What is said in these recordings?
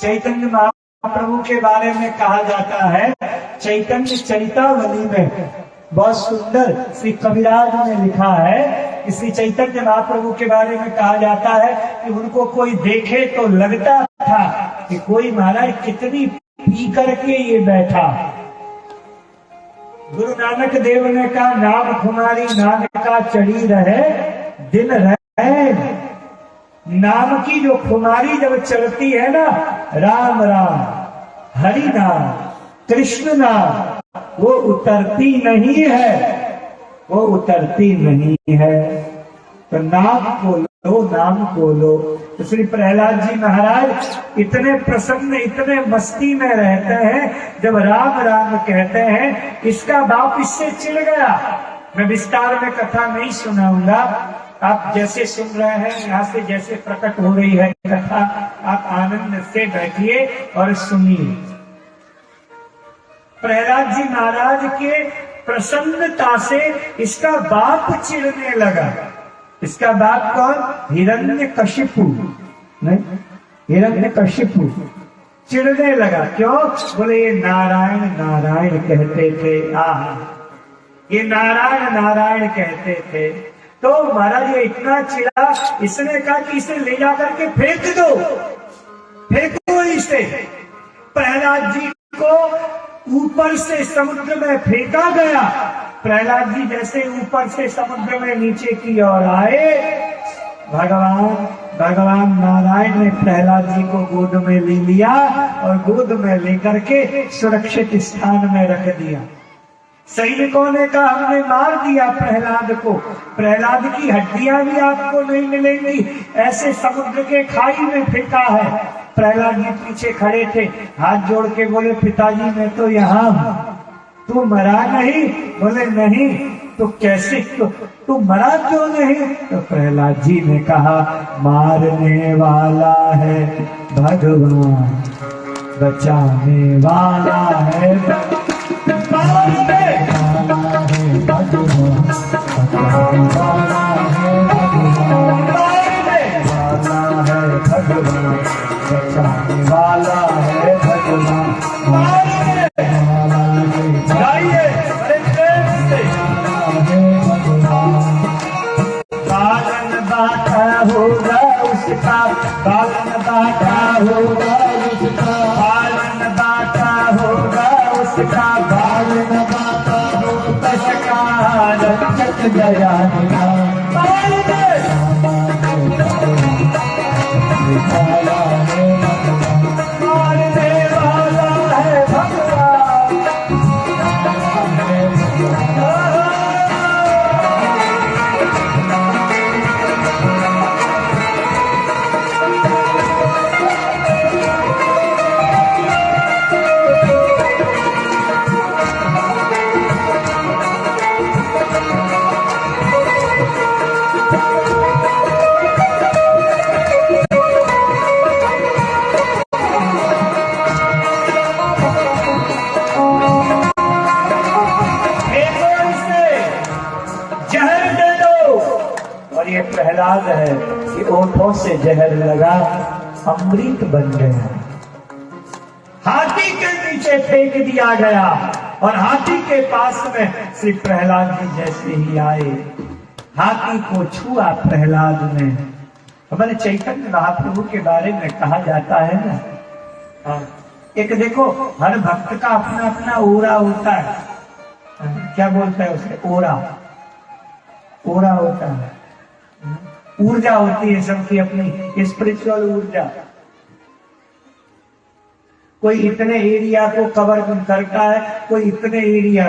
चैतन्य महाप्रभु के बारे में कहा जाता है, चैतन्य चरितावली में बहुत सुंदर श्री कविराज ने लिखा है कि श्री चैतन्य महाप्रभु के बारे में कहा जाता है कि उनको कोई देखे तो लगता था कि कोई महाराज कितनी पी करके ये बैठा। गुरु नानक देव ने कहा, नाम खुमारी नाम का चढ़ी रहे दिन रहे। नाम की जो खुमारी जब चढ़ती है ना, राम राम हरि नाम कृष्ण नाम, वो उतरती नहीं है, वो उतरती नहीं है। तो नाम को लो, नाम को लो। तो श्री प्रहलाद जी महाराज इतने प्रसन्न, इतने मस्ती में रहते हैं, जब राम राम कहते हैं। इसका बाप इससे चिढ़ गया। मैं विस्तार में कथा नहीं सुनाऊंगा, आप जैसे सुन रहे हैं यहाँ से जैसे प्रकट हो रही है कथा, आप आनंद से बैठिए और सुनिए। प्रहलाद जी महाराज के प्रसन्नता से इसका बाप चिढ़ने लगा। इसका बाप कौन? हिरण्यकशिपु, नहीं, हिरण्यकशिपु चिढ़ने लगा। क्यों? बोले ये नारायण नारायण कहते थे। ये नारायण नारायण कहते थे। तो महाराज ये इतना चिढ़ा, इसने कहा कि इसे ले जाकर के फेंक दो, फेंको इसे। प्रहलाद जी को ऊपर से समुद्र में फेंका गया। प्रहलाद जी जैसे ऊपर से समुद्र में नीचे की ओर आए, भगवान नारायण ने प्रहलाद जी को गोद में ले लिया और गोद में लेकर के सुरक्षित स्थान में रख दिया। सैनिकों ने कहा, हमने मार दिया प्रहलाद को, प्रहलाद की हड्डियां भी आपको नहीं मिलेंगी, ऐसे समुद्र के खाई में फेंका है। प्रहलाद जी पीछे खड़े थे, हाथ जोड़ के बोले, पिताजी मैं तो यहाँ हूं, तू मरा नहीं? बोले नहीं। तो कैसे, तू मरा क्यों नहीं? तो प्रहलाद जी ने कहा, मारने वाला है भगवान, बचाने वाला है भगवान, बचाने वाला है भगवान, बचाने वाला है भगवान। बालन बाटा होगा उसका, बालन बाटा होगा उसका, बालन बाटा होगा उसका, बालन बाटा होगा उसका, रक्षक गया प्रहलाद है कि ओठों से जहर लगा, अमृत बन गया। हाथी के नीचे फेंक दिया गया और हाथी के पास में श्री प्रहलाद जी जैसे ही आए, हाथी को छुआ प्रहलाद ने। हमारे चैतन्य महाप्रभु के बारे में कहा जाता है ना, एक देखो हर भक्त का अपना अपना ओरा होता है। क्या बोलता है उसे? ओरा, ओरा होता है, ऊर्जा होती है सबकी अपनी स्पिरिचुअल ऊर्जा। कोई इतने एरिया को कवर करता है, कोई इतने एरिया।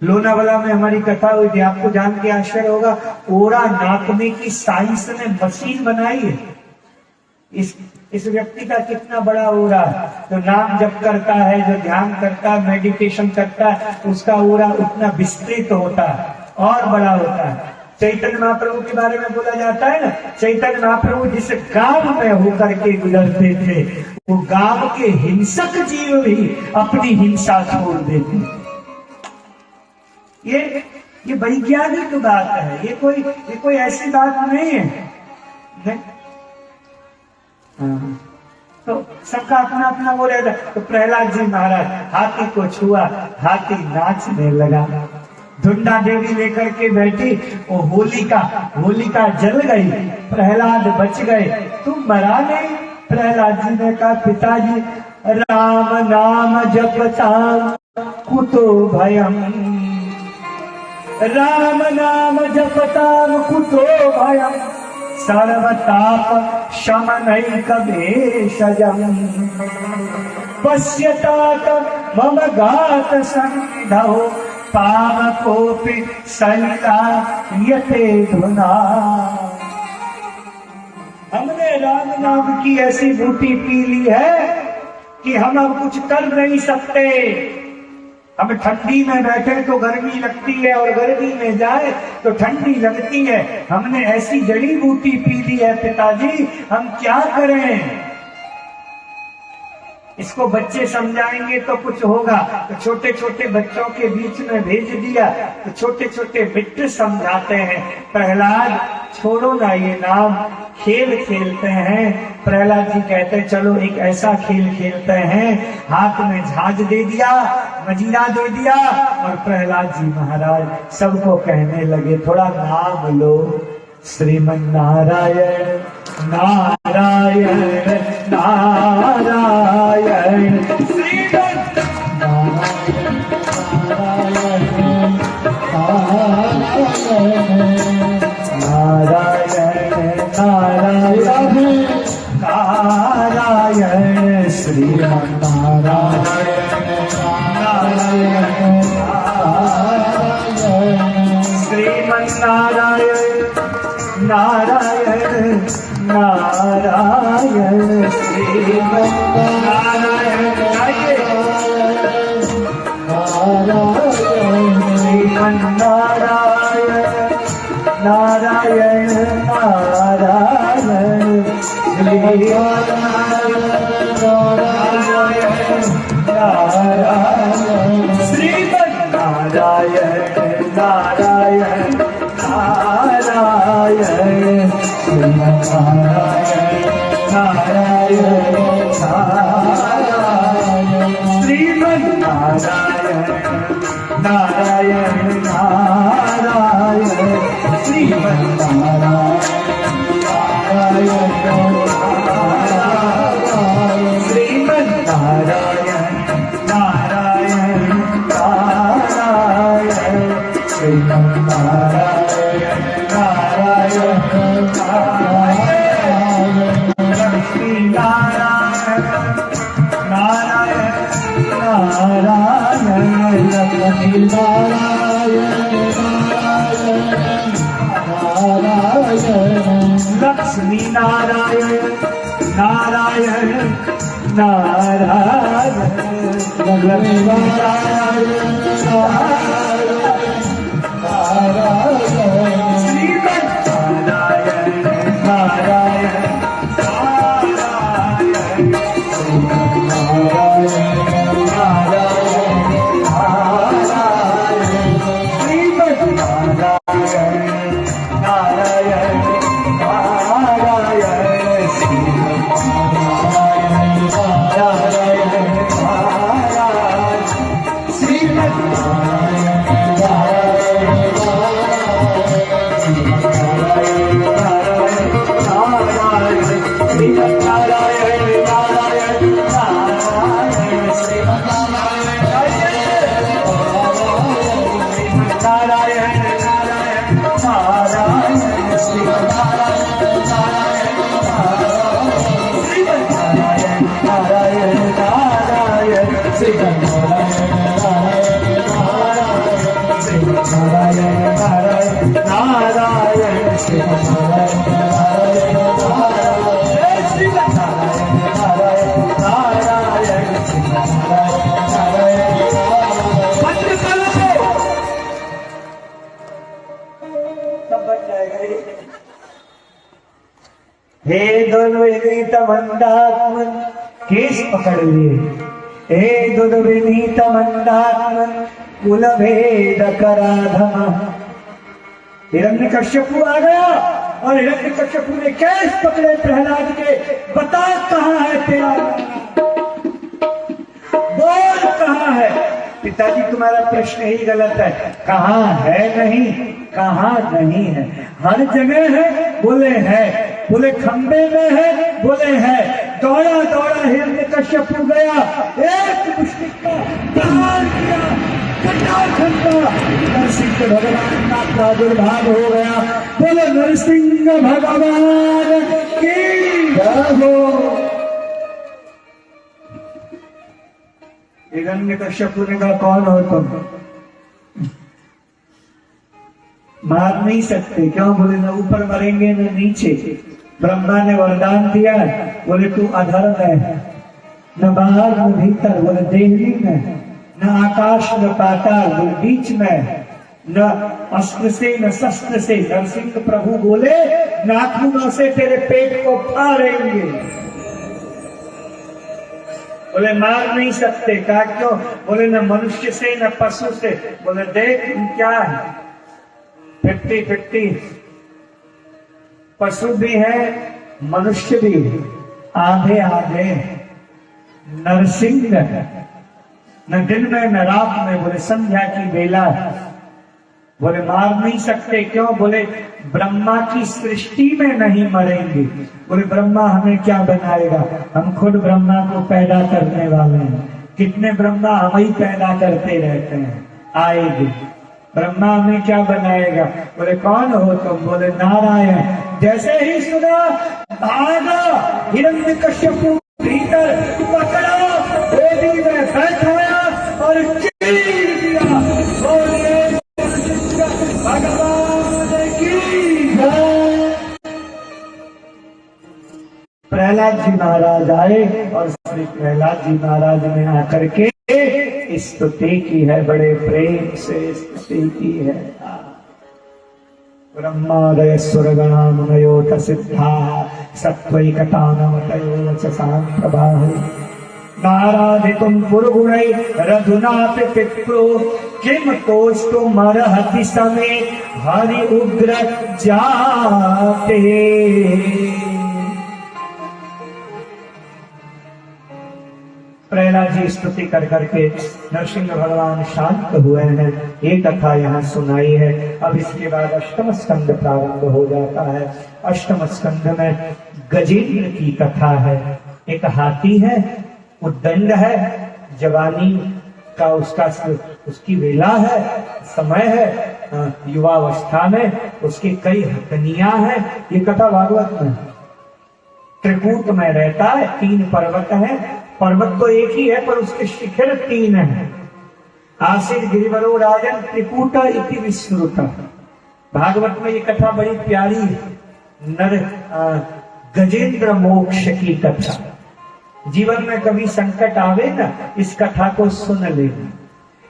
लोनावाला में हमारी कथा हुई थी, आपको जान के आश्चर्य होगा, ओरा नापने की साइंस ने मशीन बनाई है। इस व्यक्ति का कितना बड़ा ओरा है, जो नाम जप करता है, जो ध्यान करता है, मेडिटेशन करता है, उसका ओरा उतना विस्तृत होता है और बड़ा होता है। चैतन्य महाप्रभु के बारे में बोला जाता है ना, चैतन्य महाप्रभु जिस गांव में होकर के गुजरते थे, वो गांव के हिंसक जीव भी अपनी हिंसा छोड़ देते। ये वैज्ञानिक बात है, ये कोई ऐसी बात नहीं है। नहीं? तो सबका अपना अपना वो रहता। तो प्रहलाद जी महाराज हाथी को छुआ, हाथी नाचने लगा। धुंडा देवी लेकर के बैठी, वो होलिका जल गई, प्रहलाद बच गए, तुम मरा नहीं। प्रहलाद जी ने कहा पिताजी राम नाम जपता कुतो भयम, राम नाम जपताम कुतो भयम, सर्वताप शमनैक भेषजम, पश्यतात मम गात संधौ, पावकोपि सलिला यते धुना। हमने राम नाम की ऐसी बूटी पी ली है कि हम अब कुछ कर नहीं सकते। हम ठंडी में बैठे तो गर्मी लगती है और गर्मी में जाए तो ठंडी लगती है। हमने ऐसी जड़ी बूटी पी ली है पिताजी, हम क्या करें? इसको बच्चे समझाएंगे तो कुछ होगा। तो छोटे छोटे बच्चों के बीच में भेज दिया, तो छोटे छोटे मित्र समझाते हैं, प्रहलाद छोड़ो ना ये नाम, खेल खेलते हैं। प्रहलाद जी कहते हैं चलो एक ऐसा खेल खेलते हैं। हाथ में झांझ दे दिया, मजीरा दे दिया, और प्रहलाद जी महाराज सबको कहने लगे थोड़ा नाम लो, श्रीमन नारायण नारायण नारायण, श्रीमन नारायण नारायण नारायण नारायण, श्रीमन नारायण नारायण श्रीमन नारायण नारायण नारायण, श्रीमन नारायण श्रीमन नारायण नारायण नारायण, श्रीमन नारायण नारायण, श्रीमन नारायण नारायण नारायण, श्रीमन नारायण नारायण नारायण, श्रीमन नारायण नारायण नारायण, श्रीमन नारायण नारायण, श्रीमन नारायण नारायण नारायण, श्रीमन नारायण नारायण नारायण, लक्ष्मी नारायण नारायण नारायण, लक्ष्मी नारायण नारायण, लक्ष्मी नारायण नारायण नारायण, लक्ष्मी नारायण नारायण, श्रीमन नारायण नारायण नारायण, श्रीमन नारायण नारायण नारायण, श्रीमन नारायण नारायण नारायण, श्रीमन नारायण नारायण नारायण, श्रीमन नारायण हे दुर्विनीत मंदात्मन, केस पकड़ लिए। हे दुर्विनीत मंदात्मन, कुल भेद कराधम। हिरण्यकश्यपु आ गया और हिरण्यकश्यपु ने केस पकड़े प्रहलाद के, बता कहाँ है तेरा पिताजी तुम्हारा प्रश्न ही गलत है। कहाँ है नहीं, कहाँ नहीं है, हर जगह है, बोले है। बोले खंबे में है, बोले है। दौड़ा दौड़ा हिरण्यकश्यप गया, एक मुश्किल का प्रहार किया, नरसिंह भगवान का प्रादुर्भाव हो गया। बोले नरसिंह भगवान की जय हो। हिरण्यकश्यप ने कहा कौन हो तुम? मार नहीं सकते। क्यों? बोले न ऊपर मरेंगे न नीचे। ब्रह्मा ने वरदान दिया, बोले तू अधर में, न बाहर न भीतर, बोले देहली में, न आकाश न पाताल, बोले बीच में, न अस्त्र से न शस्त्र से। नरसिंह प्रभु बोले नाखूनों से तेरे पेट को फाड़ेंगे। बोले मार नहीं सकते। कहा क्यों? बोले न मनुष्य से न पशु से। बोले देख क्या है, 50-50, पशु भी है मनुष्य भी है, आधे आधे। नरसिंह न दिन में न रात में, बोले संध्या की बेला है। बोले मार नहीं सकते। क्यों? बोले ब्रह्मा की सृष्टि में नहीं मरेंगे। बोले ब्रह्मा हमें क्या बनाएगा, हम खुद ब्रह्मा को पैदा करने वाले हैं। कितने ब्रह्मा हम ही पैदा करते रहते हैं, आएंगे। ब्रह्मा हमें क्या बनाएगा? बोले कौन हो तुम? बोले नारायण। जैसे ही सुना भागा, हिरण्यकश्यप भीतर पकड़ा, वेदी में बैठाया और चीर दिया। बोले भगवान की जय। प्रहलाद जी महाराज आए और श्री प्रहलाद जी महाराज ने आकर के स्तुति की है, बड़े प्रेम से स्तुति की है। ब्रह्मादय स्वर्गणा मुनयोथ सिद्धा सत्वैकतानमतयो वचसां प्रभाः नाराधितुं पुरुगुणै रघुनाथ पिप्रो किम तोष्टुमर्हति समे हरि उग्र जाते। प्रहलाद जी स्तुति कर करके नरसिंह भगवान शांत हुए हैं। ये कथा यहाँ सुनाई है। अब इसके बाद अष्टम स्कंद प्रारंभ हो जाता है। अष्टम स्कंद में गजेंद्र की कथा है। एक हाथी है, उद्दंड है, जवानी का उसकी वेला है, समय है, युवावस्था में उसकी कई हथनियां हैं। ये कथा भागवत में। त्रिकूट में रहता है, 3 पर्वत है। पर्वत तो एक ही है पर उसके शिखर 3 है। आसिर गिरिवरो राजन त्रिकूट इति विश्रुत। भागवत में ये कथा बड़ी प्यारी है। नर गजेंद्र मोक्ष की कथा। जीवन में कभी संकट आवे ना, इस कथा को सुन लेना।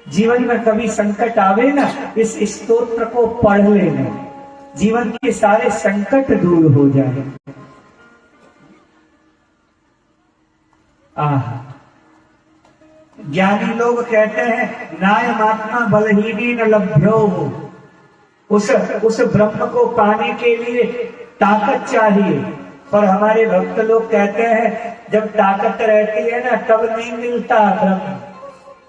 जीवन में कभी संकट आवे ना, इस स्तोत्र को पढ़ लेना। जीवन के सारे संकट दूर हो जाए। ज्ञानी लोग कहते हैं नायमात्मा बलहीनी न लभ्यो। उस ब्रह्म को पाने के लिए ताकत चाहिए। पर हमारे भक्त लोग कहते हैं जब ताकत रहती है ना तब नहीं मिलता ब्रह्म।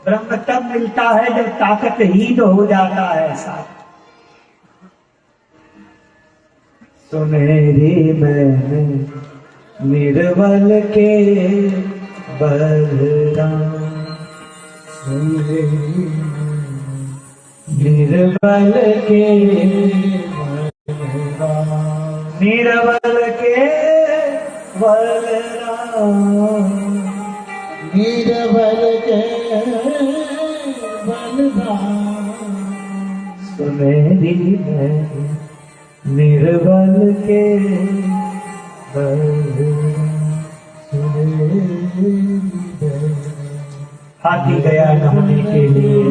ब्रह्म तब मिलता है जब ताकतहीन हो जाता है। ऐसा सुनहरी मैंने निर्बल के बलराम, निर्बल के निर्बल के बलराम, निर्बल के बलराम। सुनहरी में निर्बल के बलराम। हाथी गया नहाने के लिए,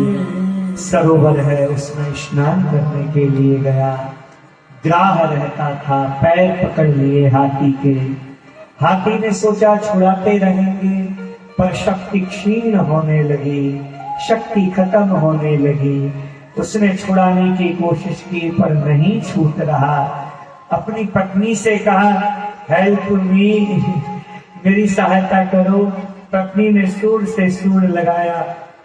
सरोवर है उसमें स्नान करने के लिए गया। ग्राह रहता था, पैर पकड़ लिए हाथी के। हाथी ने सोचा छुड़ाते रहेंगे, पर शक्ति क्षीण होने लगी, शक्ति खत्म होने लगी। उसने छुड़ाने की कोशिश की पर नहीं छूट रहा। अपनी पत्नी से कहा हेल्प मी, मेरी सहायता करो। पत्नी ने सूर से सूर लगाया,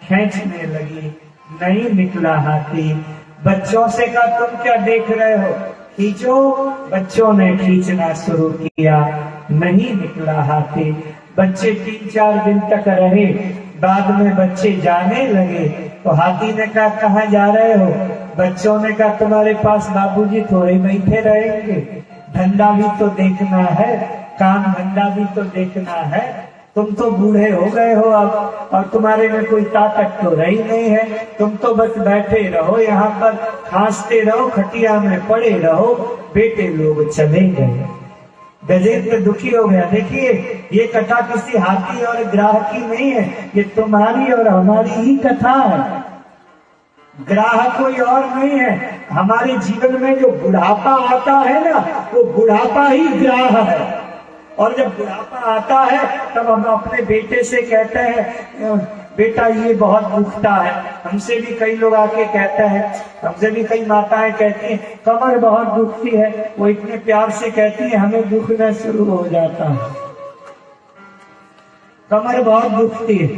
खींचने लगी, नहीं निकला हाथी। बच्चों से कहा तुम क्या देख रहे हो, खींचो। बच्चों ने खींचना शुरू किया, नहीं निकला हाथी। बच्चे 3-4 दिन तक रहे, बाद में बच्चे जाने लगे तो हाथी ने कहा कहाँ जा रहे हो? बच्चों ने कहा तुम्हारे पास बाबूजी थोड़े बैठे रहेंगे, धंधा भी तो देखना है, काम धंधा भी तो देखना है। तुम तो बूढ़े हो गए हो अब, और तुम्हारे में कोई ताकत तो रही नहीं है। तुम तो बस बैठे रहो यहाँ पर, खांसते रहो, खटिया में पड़े रहो। बेटे लोग चले गए। गजेंद्र दुखी हो गया। देखिए, ये कथा किसी हाथी और ग्राह की नहीं है, ये तुम्हारी और हमारी ही कथा है। ग्राह कोई और नहीं है। हमारे जीवन में जो बुढ़ापा आता है ना, वो बुढ़ापा ही ग्राह है। और जब बुढ़ापा आता है तब हम अपने बेटे से कहते हैं बेटा ये बहुत दुखता है। हमसे भी कई लोग आके कहते हैं, हमसे भी कई माताएं कहती हैं कमर बहुत दुखती है। वो इतने प्यार से कहती है, हमें दुखना शुरू हो जाता है, कमर बहुत दुखती है।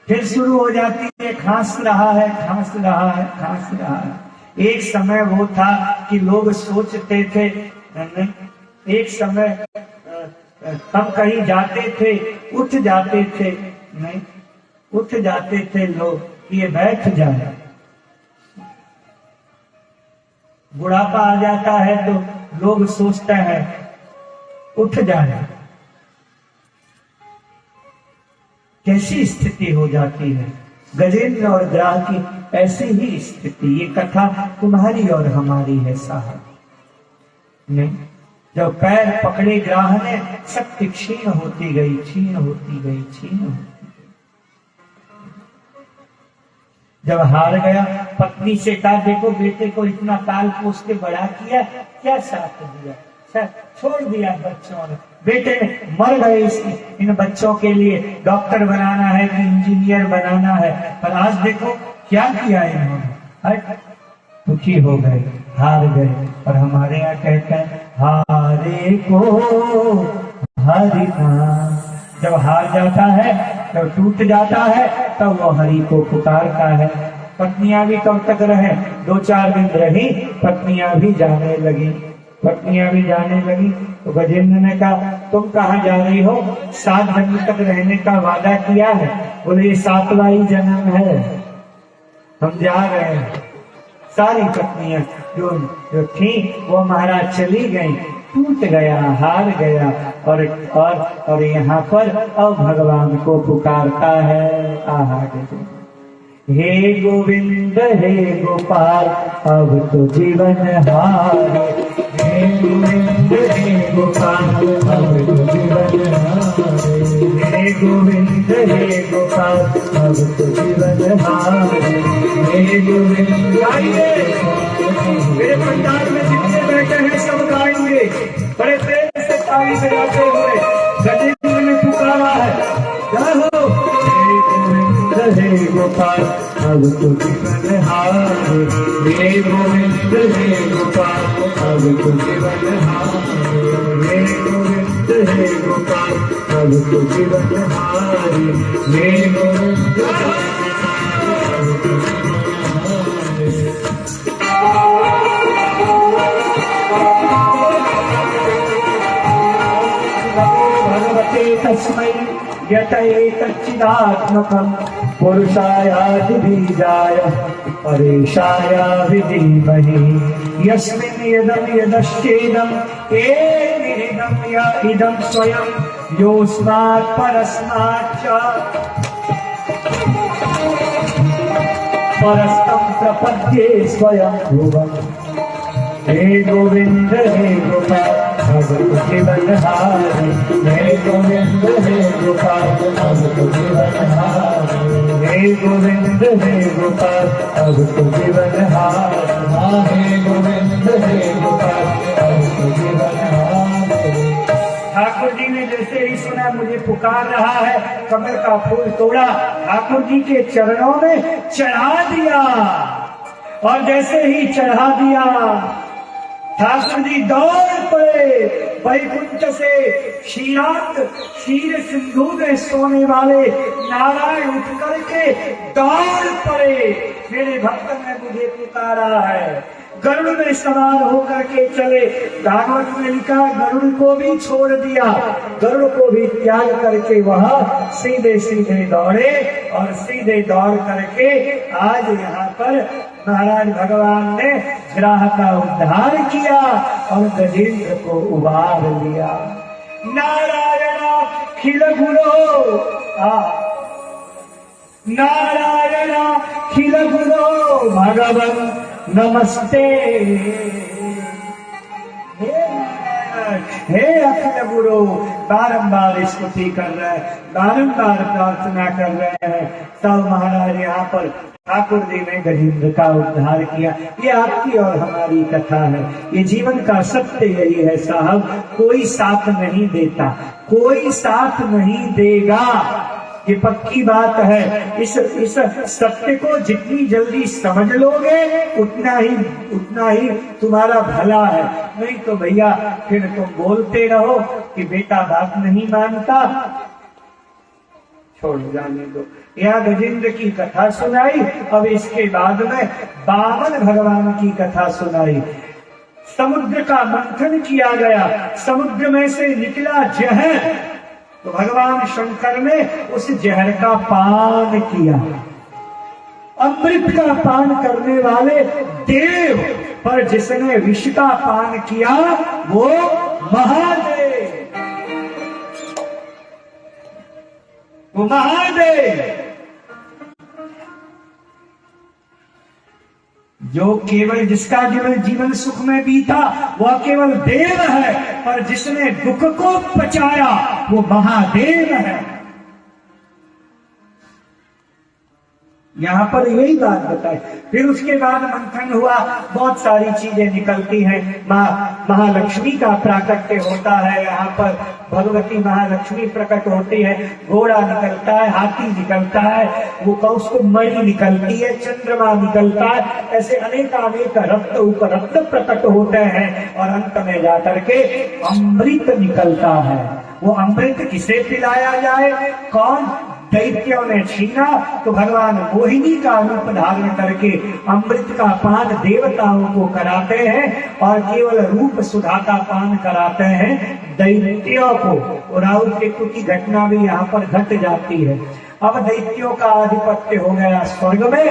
फिर शुरू हो जाती है, खांस रहा है, खांस रहा है, खांस रहा है। एक समय वो था कि लोग सोचते थे, एक समय हम कहीं जाते थे, उठ जाते थे, नहीं उठ जाते थे लोग, ये बैठ जाए। बुढ़ापा आ जाता है तो लोग सोचते हैं उठ जाए। कैसी स्थिति हो जाती है। गजेंद्र और ग्राह की ऐसी ही स्थिति। ये कथा तुम्हारी और हमारी है साहब। नहीं, जब पैर पकड़े ग्राह ने, शक्ति क्षीण होती गई, क्षीण होती गई, क्षीण होती गई। जब हार गया, पत्नी से कहा देखो बेटे को इतना पाल पोस के बड़ा किया, क्या साथ दिया, छोड़ दिया बच्चों ने। बेटे मर गए इन बच्चों के लिए। डॉक्टर बनाना है कि इंजीनियर बनाना है, पर आज देखो क्या किया इन्होंने। दुखी हो गए, हार गए। और हमारे यहाँ कहते हैं हारे को हरिना। जब हार जाता है, जब टूट जाता है, तब वो हरि को पुकारता है। पत्नियां भी कब तक रहे, 2-4 दिन रही, पत्नियां भी जाने लगी। पत्नियां भी जाने लगी तो गजेंद्र ने कहा तुम कहाँ जा रही हो? 7 दिन तक रहने का वादा किया है। बोले ये 7वां ही जन्म है, हम जा रहे हैं। सारी पत्नियां जो थी वो महाराज चली गई, टूट गया, हार गया। और यहाँ पर अब भगवान को पुकारता है। आहा, हे गोविंद हे गोपाल अब तो जीवन हार। हे गोविंद हे गोपाल अब तो जीवन हार। हे गोविंद हे गोपाल अब तो जीवन हार। हे गोविंद। गाइए, मेरे पंडाल में जितने बैठे हैं सब गाएंगे, बड़े प्रेम से ताली बजाते हुए। गजेंद्र ने पुकारा है, जय हो। हे गोविंद हे गोपाल अब तो जीवन हार। हे गोविंद हे गोपाल अब तो जीवन हार। हे गोविंद हे गोपाल अब तो जीवन हार। हे गोविंद भगवते तस्मै यतैकच्चिदात्मकं पुरुषायादि बीजाय परेशाय विधीमहि। यस्मिन् यदं यदश्चेदं तेनेदं य इदं स्वयं योऽस्मात् परस्माच्च परस्तं प्रपद्ये स्वयं ध्रुवम्। हे गोविंद हे गोपाल अब तो जीवन हार। हे गोविंद हे गोपाल अब तो जीवन हार। हे गोविंद हे गोपाल अब तो जीवन हार। हे गोविंद हे गोपाल अब तो जीवन हार। ठाकुर जी ने जैसे ही सुना मुझे पुकार रहा है, कमल का फूल तोड़ा, ठाकुर जी के चरणों में चढ़ा दिया। और जैसे ही चढ़ा दिया, ठाकुर जी दौड़ पड़े, वैकुंठ से क्षीर सिंधु में सोने वाले नारायण उठ करके दौड़ पड़े, मेरे भक्त ने मुझे पुकारा है। गरुड़ में सवार होकर के चले। भागवत में लिखा गरुड़ को भी छोड़ दिया, गरुड़ को भी त्याग करके वह सीधे सीधे दौड़े और सीधे दौड़ करके आज यहाँ पर महाराज भगवान ने ग्राह का उद्धार किया और गजेंद्र को उबार लिया। नारायणा खिल गुरो नारायणा खिल गुरो भगवन् नमस्ते। हे अखिल गुरु, बारंबार स्तुति कर रहे हैं, बारंबार प्रार्थना कर रहे हैं। तब महाराज यहाँ पर ठाकुर जी ने गजेंद्र का उद्धार किया। ये आपकी और हमारी कथा है, ये जीवन का सत्य यही है साहब। कोई साथ नहीं देता, कोई साथ नहीं देगा, ये पक्की बात है। इस सत्य को जितनी जल्दी समझ लोगे उतना ही तुम्हारा भला है। नहीं तो भैया फिर तुम बोलते रहो कि बेटा बात नहीं मानता, छोड़ जाने दो। यहाँ गजेंद्र की कथा सुनाई, अब इसके बाद में वामन भगवान की कथा सुनाई। समुद्र का मंथन किया गया, समुद्र में से निकला जहर, तो भगवान शंकर ने उस जहर का पान किया। अमृत का पान करने वाले देव, पर जिसने विष का पान किया वो महादेव, वो महादेव जो केवल जिसका जीवन सुख में बीता वह केवल देव है, पर जिसने दुख को पचाया वो महादेव है। यहाँ पर यही बात बताई। फिर उसके बाद मंथन हुआ, बहुत सारी चीजें निकलती हैं। महालक्ष्मी का प्राकट्य होता है, यहाँ पर भगवती महालक्ष्मी प्रकट होती है। घोड़ा निकलता है, हाथी निकलता है, वो कौस्तुभ मणि निकलती है, चंद्रमा निकलता है, ऐसे अनेक रत्न उपरत्न प्रकट होते हैं और अंत में जाकर के अमृत निकलता है। वो अमृत किसे पिलाया जाए? कौन? दैत्यों ने छीना तो भगवान मोहिनी का रूप धारण करके अमृत का पान देवताओं को कराते हैं और केवल रूप सुधा का पान कराते हैं दैत्यों को। राहु केतु की घटना भी यहाँ पर घट जाती है। अब दैत्यों का आधिपत्य हो गया स्वर्ग में,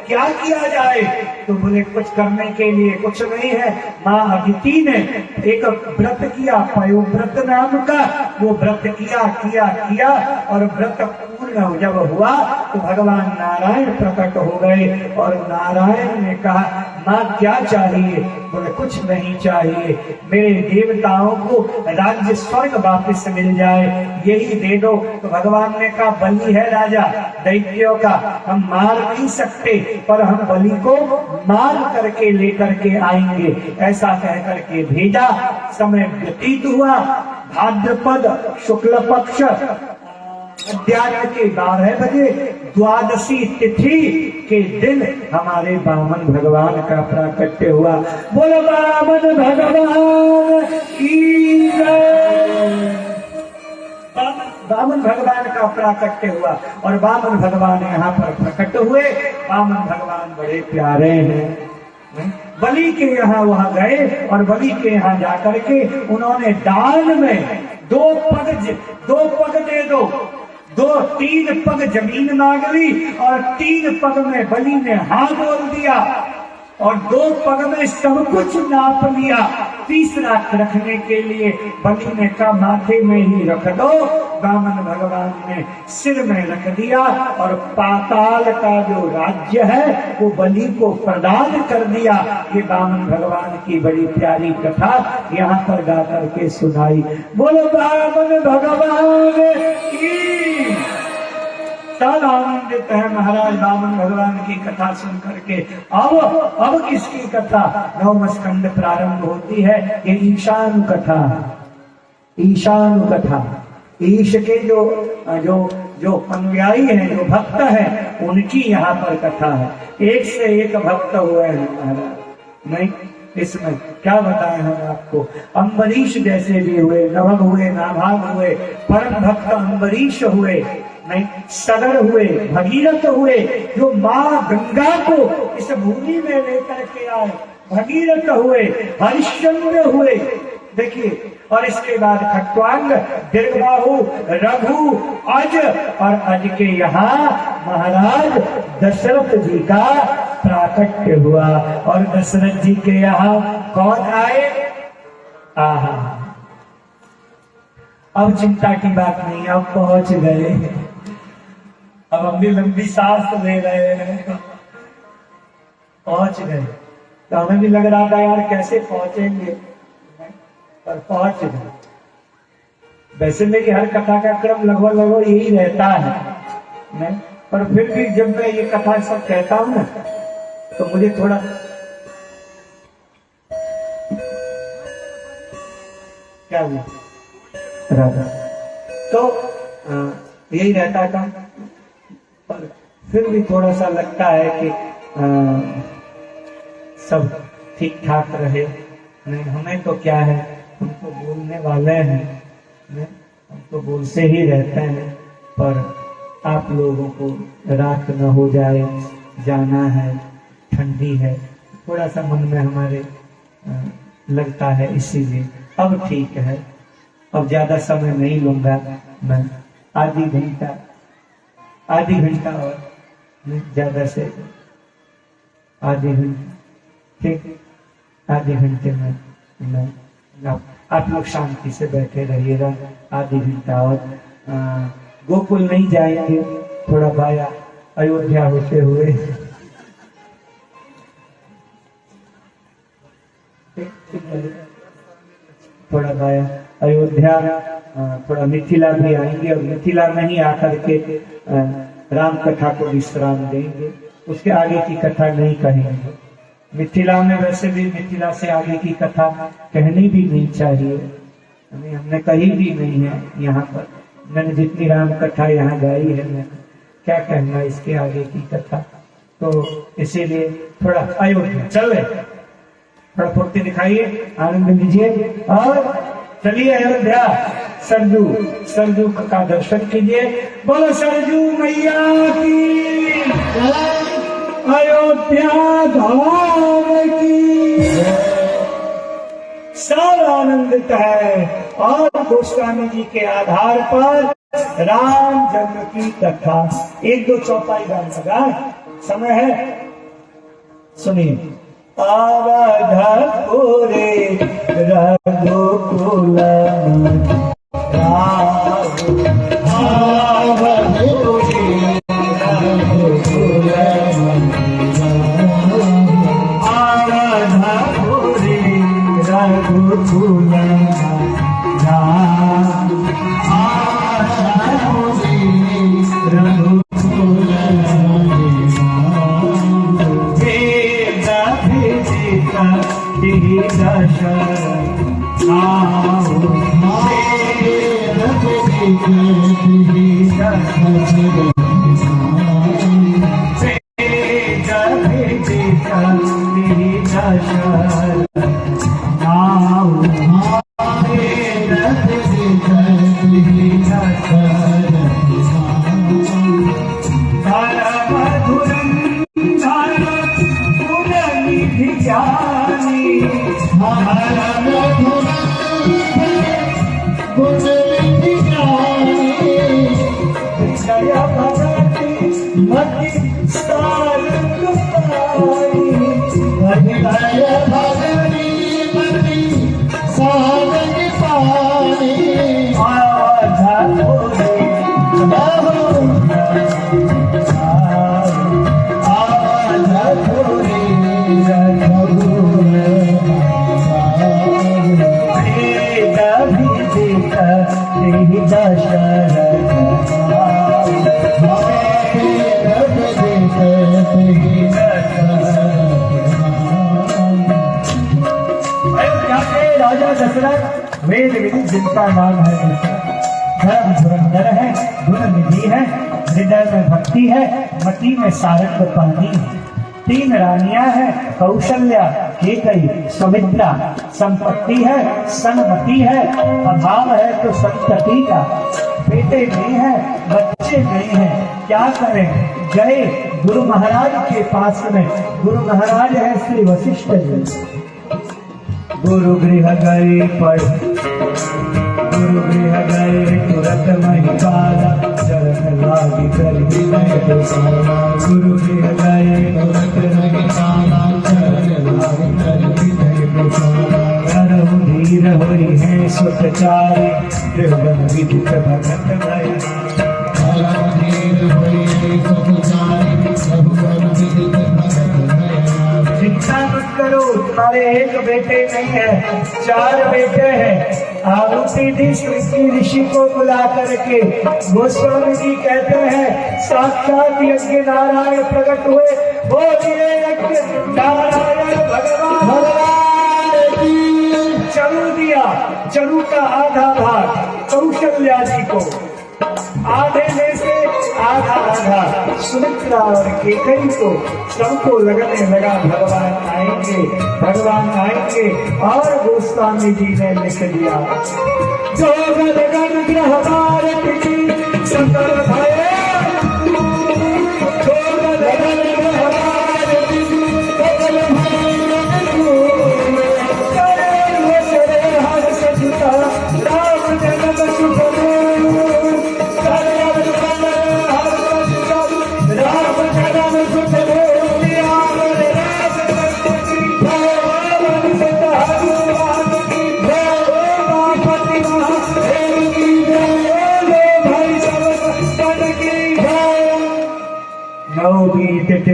क्या किया जाए? तो बोले कुछ करने के लिए कुछ नहीं है। माँ अदिति ने एक व्रत किया, पयोव्रत नाम का, वो व्रत किया और व्रत पूर्ण जब हुआ तो भगवान नारायण प्रकट हो गए और नारायण ने कहा माँ क्या चाहिए? बोले कुछ नहीं चाहिए, मेरे देवताओं को राज्य स्वर्ग वापस मिल जाए, यही दे दो। तो भगवान ने कहा बलि है राजा दैत्यों का, हम मार नहीं सकते, पर हम बलि को मार करके लेकर के आएंगे। ऐसा कह करके भेजा। समय व्यतीत हुआ। भाद्रपद शुक्ल पक्ष अध्याय के 12 बजे द्वादशी तिथि के दिन हमारे वामन भगवान का प्राकट्य हुआ। बोलो वामन भगवान की जय। वामन भगवान का प्राकट्य हुआ और वामन भगवान यहाँ पर प्रकट हुए। वामन भगवान बड़े प्यारे हैं। बलि के यहाँ वहां गए और बलि के यहाँ जाकर के उन्होंने दान में 2 पग दे दो, 3 पग जमीन मांग ली और 3 पग में बलि ने हाँ बोल दिया और 2 पग में सब कुछ नाप लिया। तीसरा रखने के लिए बलि ने कहा माथे में ही रख दो। वामन भगवान ने सिर में रख दिया और पाताल का जो राज्य है वो बलि को प्रदान कर दिया। ये वामन भगवान की बड़ी प्यारी कथा यहाँ पर गा करके सुनाई। बोलो वामन भगवान की। सब आनंदित है महाराज वामन भगवान की कथा सुन करके। अब किसकी कथा? 9वां स्कंद प्रारंभ होती है। ये ईशानु कथा, ईशानु कथा। ईश के जो अनुयायी हैं, जो भक्त हैं, उनकी यहाँ पर कथा है। एक से एक भक्त हुए हैं महाराज। नहीं इसमें क्या बताएं हम आपको। अम्बरीश जैसे भी हुए, नभग हुए, नाभाग हुए, परम भक्त अम्बरीश हुए, नहीं सगर हुए, भगीरथ हुए, जो माँ गंगा को इस भूमि में लेकर के आए, भगीरथ हुए, हरिश्चंद्र हुए, देखिए। और इसके बाद खट्वांग, दीर्घबाहु, रघु, अज, और अज के यहाँ महाराज दशरथ जी का प्राकट्य हुआ। और दशरथ जी के यहाँ कौन आए? आहा, अब चिंता की बात नहीं, अब पहुंच गए। अब हम भी लंबी सांस ले रहे हैं, पहुंच गए। तो हमें भी लग रहा था यार कैसे पहुंचेंगे, पर पहुंच गए। वैसे मेरी हर कथा का क्रम लगभग यही रहता है, नहीं? पर फिर भी जब मैं ये कथा सब कहता हूं ना, तो मुझे थोड़ा क्या राधा तो यही रहता था, पर फिर भी थोड़ा सा लगता है कि सब ठीक ठाक रहे। नहीं, हमें तो क्या है, हम तो बोलने वाले हैं, हम तो बोलते ही रहते हैं, पर आप लोगों को रात न हो जाए, जाना है, ठंडी है, थोड़ा सा मन में हमारे लगता है, इसीलिए अब ठीक है। अब ज्यादा समय नहीं लूंगा मैं, आधी घंटा और ज्यादा से आधे घंटे, ठीक, आधे घंटे में मैं आप लोग शांति से बैठे रहिएगा। आधी घंटा और गोकुल नहीं जाएंगे, थोड़ा बाया अयोध्या होते हुए, थोड़ा बाया अयोध्या, थोड़ा मिथिला भी आएंगे, और मिथिला में ही आकर के राम कथा को विश्राम देंगे। उसके आगे की कथा नहीं कहेंगे। मिथिला में वैसे भी मिथिला से आगे की कथा कहनी भी नहीं चाहिए, हमने कही भी नहीं है यहाँ पर। मैंने जितनी राम कथा यहाँ गाई है, मैंने क्या कहना इसके आगे की कथा, तो इसीलिए थोड़ा अयोध्या चले, थोड़ा फुर्ती दिखाइए, आनंद लीजिए और चलिए अयोध्या। सरजू का दर्शन कीजिए। बोलो सरजू मैया की, अयोध्या धाम की। सब आनंदित है। और गोस्वामी जी के आधार पर राम जन्म की कथा 1-2 चौपाई गान लगा, समय है, सुनिए। अवधपुरे रघुकुल वेद विधि जिनका नाम है धर्म धुरंधर है, गुण निधि है, हृदय में भक्ति है, मति में सारंग पानी है। 3 रानियां हैं, कौशल्या, केकई, सुमित्रा। संपत्ति है, सन्मति है, अभाव है तो संतति का। बेटे नहीं है, बच्चे नहीं हैं, क्या करें? गए गुरु महाराज के पास में। गुरु महाराज है श्री वशिष्ठ जी। गुरु गृह गए पर गुरु गृह गए तुरंत महिपाला, चरण लागी कर विनय दोसाला। गुरु गृह गए तुरंत महिपाला, चरण लागी कर विनय दोसाला। नरहु धीर होई है सुतचारी, त्रिभुवन विदित भगत भय। नरहु धीर होई है सुतचारी, त्रिभुवन विदित भगत भय। चिंता मत करो, तुम्हारे एक बेटे नहीं है, 4 बेटे हैं। आहुति दी श्री ऋषि को बुला करके गोस्वामी जी कहते हैं साक्षात यज्ञ नारायण प्रकट हुए। बोलिए यज्ञ नारायण भगवान चरु दिया। चरु का आधा भाग कौशल्या जी को, आधे में से आधा सुमित्रा और केकई को। सबको लगने लगा भगवान आएंगे, भगवान आएंगे। और गोस्वामी जी ने लिख दिया जो गण ग्रह भारत की सकल भय, जो गण ग्रह भारत की सकल भय, हर सजुता राम जगत सुख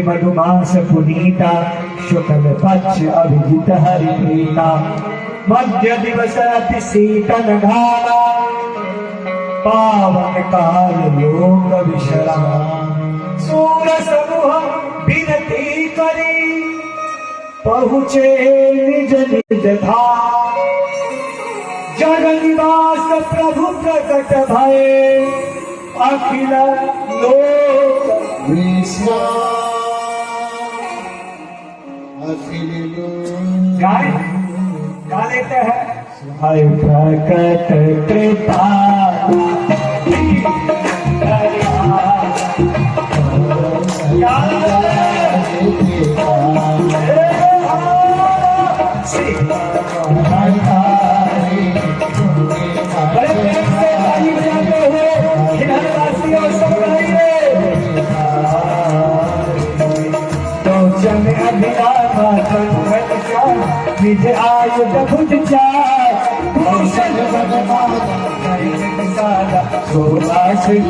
मधुमास पुनीता, शुक्ल पक्ष अभिजित हरिप्रीता। मध्य दिवस अति शीतल घाला, पावन काल योग विश्राम। सूर समूह विनती करी, पहुँचे निज निज धाम। जग निवास प्रभु प्रकट भये, अखिल लोक गाय गा लेते हैं। हाय प्रकट कृपा निज आयुध भुज चार, कौशल भगवान सोला सिंह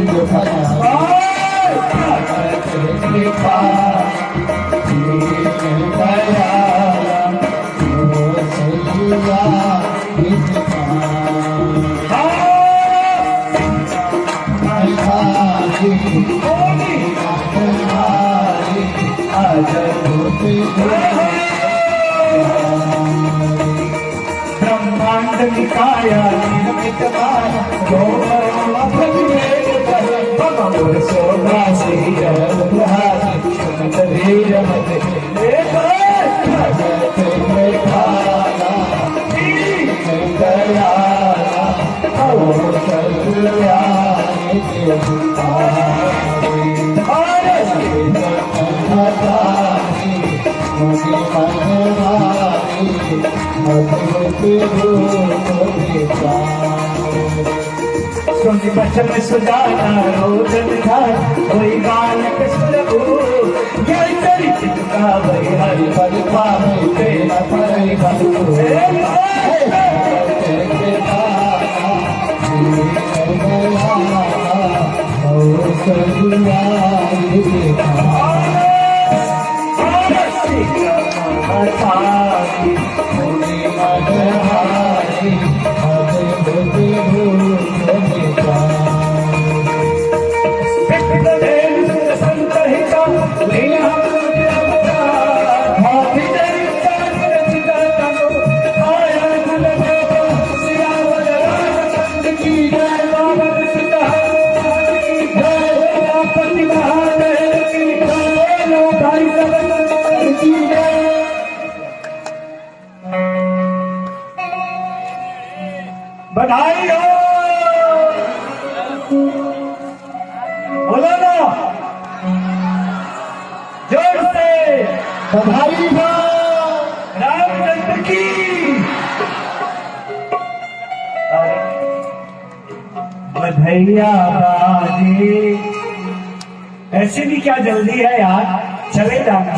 ब्रह्मांड निकाया निर्मित माया, सोना सुनि बचन सुजाना रोदन धार, कोई बालक सुरभु यही चरित का वही हरि पद पावे तेरा परई बंधु। प्रतिभा बधैया बाजे। ऐसे भी क्या जल्दी है यार, चले जाना।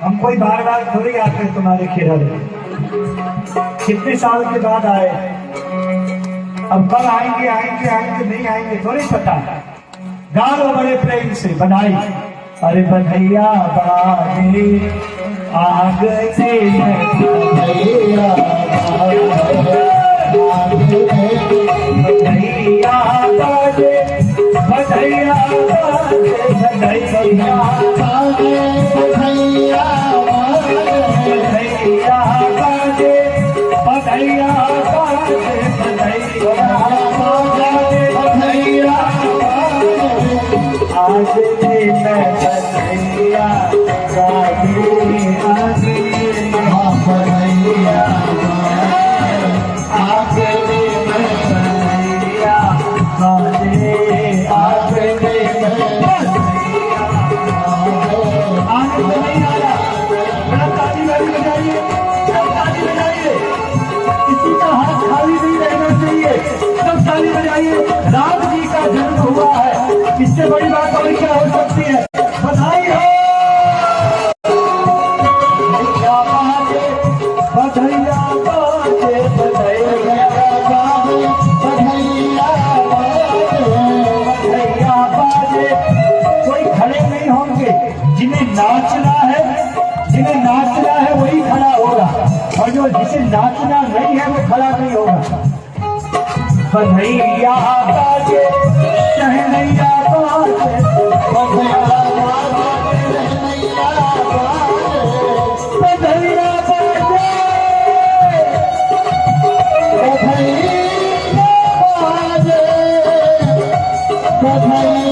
हम कोई बार बार थोड़ी आते तुम्हारे खेल, कितने साल के बाद आए, अब कल आएंगे आएंगे आएंगे नहीं आएंगे थोड़ी पता। गा लो बड़े प्रेम से बधाई। अरे बधैया बाजे आगने में, बधैया बधैया बाजे, बधैया बाजे, बधैया बाजे, बधैया बाजे, बधैया बाजे, बधैया बाजे, बधैया बाजे, बधैया आज मैं बधैया बाजे, आज बधैया आज मैं बधैया बाजे, आज नहीं आया। ताली वाली बजाइए, ताली बजाइए, किसी का हाथ खाली नहीं रहना चाहिए, सब ताली बजाइए। राम जी का जन्म हुआ है, इससे बड़ी बात और क्या हो सकती है। बधाई हो बधैया बाजे, बधैया बाजे, बधैया बाजे, बधैया बाजे। कोई खड़े नहीं होंगे, जिन्हें नाचना है वही खड़ा होगा, और जो जिसे नाचना नहीं है वो खड़ा नहीं होगा। बधैया बाजे शहनैया बाजे, बधैया बाजे शहनैया बाजे, बधैया बाजे, बधैया बाजे, बधैया बाजे,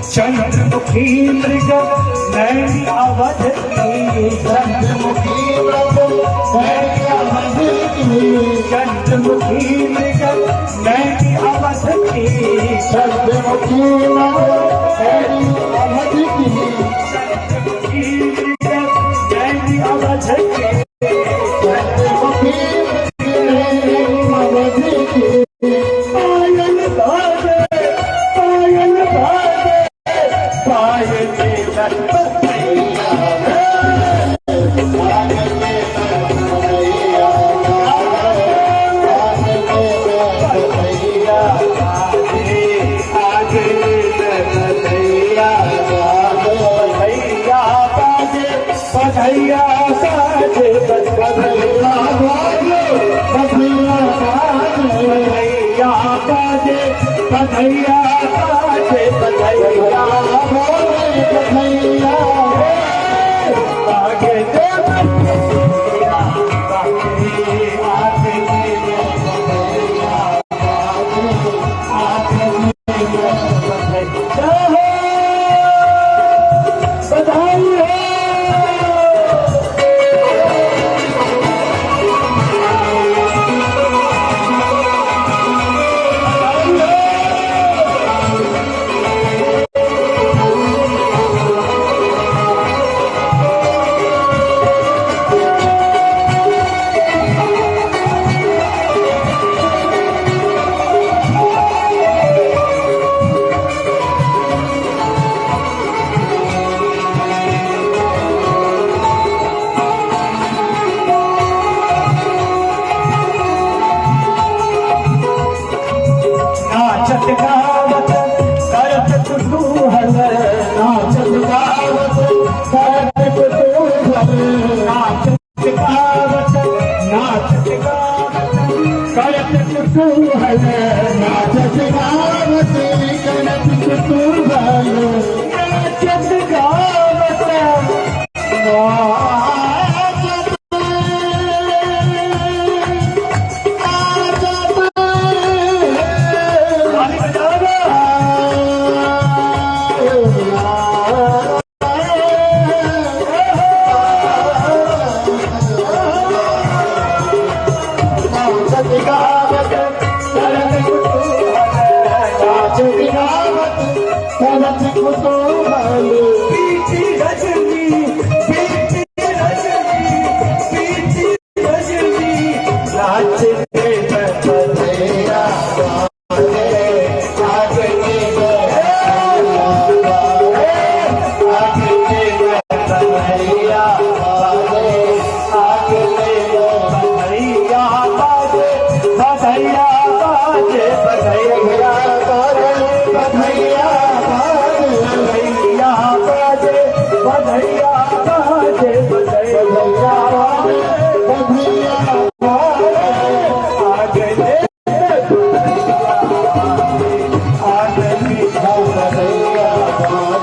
चंद्रमुखी मृग नैनी अवध की, चंद्रमुखी मृग नैनी अवध की, चंद्रमुखी मृग नैनी अवध की, चंद्रमुखी मृग नैनी अवध की, चंद्रमुखी मृग नैनी अवध की, चंद्रमुखी मृग नैनी अवध की। पायल बाजे, पायल बाजे, बधैया बाजे, बधैया बाजे, बधैया बाजे, बधैया बाजे, बधैया बाजे, बधैया आगे दे बधैया बाजे, आगे दे बधैया बाजे, आगे दे बधैया हो, बधाई हो।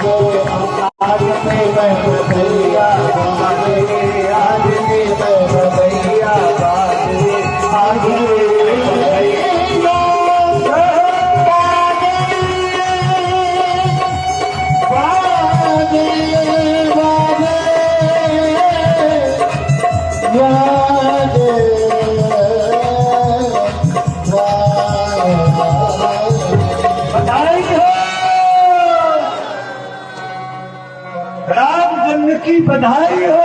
आज में मैं भैया बाजे, आज में मैं भैया बाजे, आज की बधाई हो,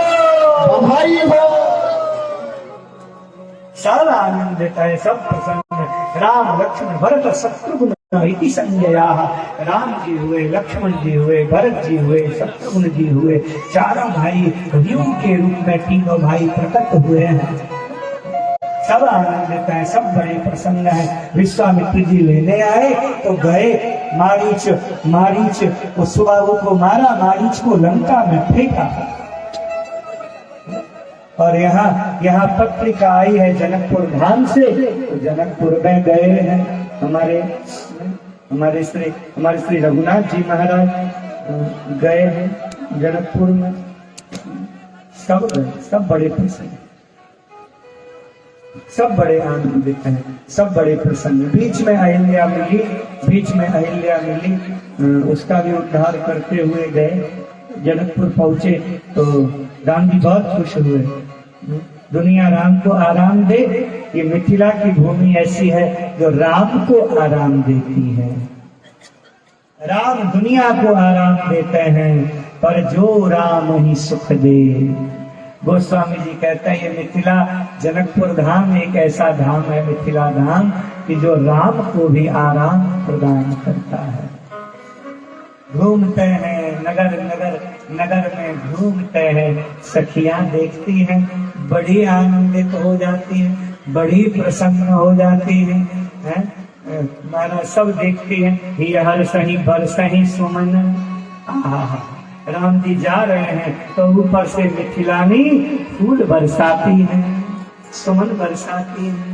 बधाई हो। सब आनंद देता है, सब प्रसन्न है। राम लक्ष्मण भरत शत्रुघ्न इति संजया। राम जी हुए, लक्ष्मण जी हुए, भरत जी हुए, शत्रुघ्न जी हुए, चारों भाई कवियों के रूप में तीनों भाई प्रकट हुए हैं। सब आनंद देता है, सब बड़े प्रसन्न है। विश्वामित्र जी लेने आए तो गए, मारीच उस सुबाहु को मारा, मारीच को लंका में फेंका। और यहाँ पत्रिका आई है जनकपुर धाम से, तो जनकपुर में गए हैं हमारे श्री रघुनाथ जी महाराज गए हैं जनकपुर में। सब गए, सब बड़े प्रसन्न, सब बड़े आनंदित हैं, सब बड़े प्रसन्न। बीच में अहिल्या मिली, उसका भी उद्धार करते हुए गए। जनकपुर पहुंचे तो राम जी बहुत खुश हुए। दुनिया राम को आराम दे, ये मिथिला की भूमि ऐसी है जो राम को आराम देती है। राम दुनिया को आराम देते हैं, पर जो राम ही सुख दे। गोस्वामी जी कहते हैं ये मिथिला जनकपुर धाम एक ऐसा धाम है, मिथिला धाम, कि जो राम को भी आराम प्रदान करता है। घूमते हैं नगर में घूमते हैं, सखियां देखती हैं, बड़ी आनंदित हो जाती हैं, बड़ी प्रसन्न हो जाती हैं, माना सब देखती हैं। ये हर सही बरसही सुमन, राम जी जा रहे हैं तो ऊपर से मिथिलानी फूल बरसाती है, सुमन बरसाती है।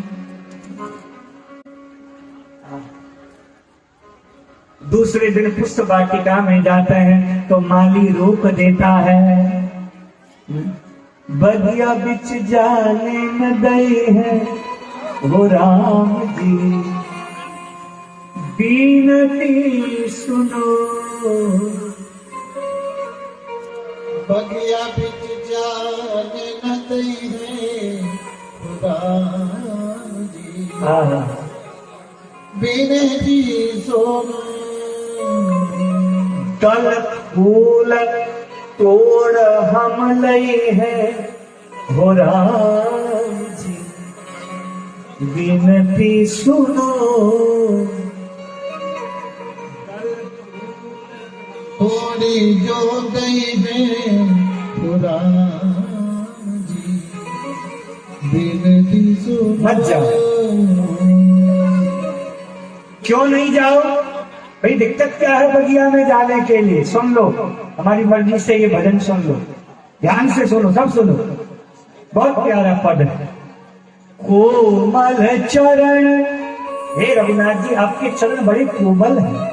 दूसरे दिन पुष्प वाटिका में जाते हैं तो माली रोक देता है। बगिया बिच जाने न दे है वो राम जी, बीनती सुनो। बगिया बिच जाने न दे है राम जी, बीनती सुनो। कल फूल तोड़ हम लई है हो राम जी, विनती सुनो। थोड़ी जो गई है हो राम जी, विनती सुनो। मत जाओ। क्यों नहीं जाओ भाई? दिक्कत क्या है बगिया में जाने के लिए? सुन लो, हमारी मर्जी से ये भजन सुन लो, ध्यान से सुनो, सब सुनो। बहुत प्यारा पद है। कोमल चरण, हे रघुनाथ जी आपके चरण बड़े कोमल हैं।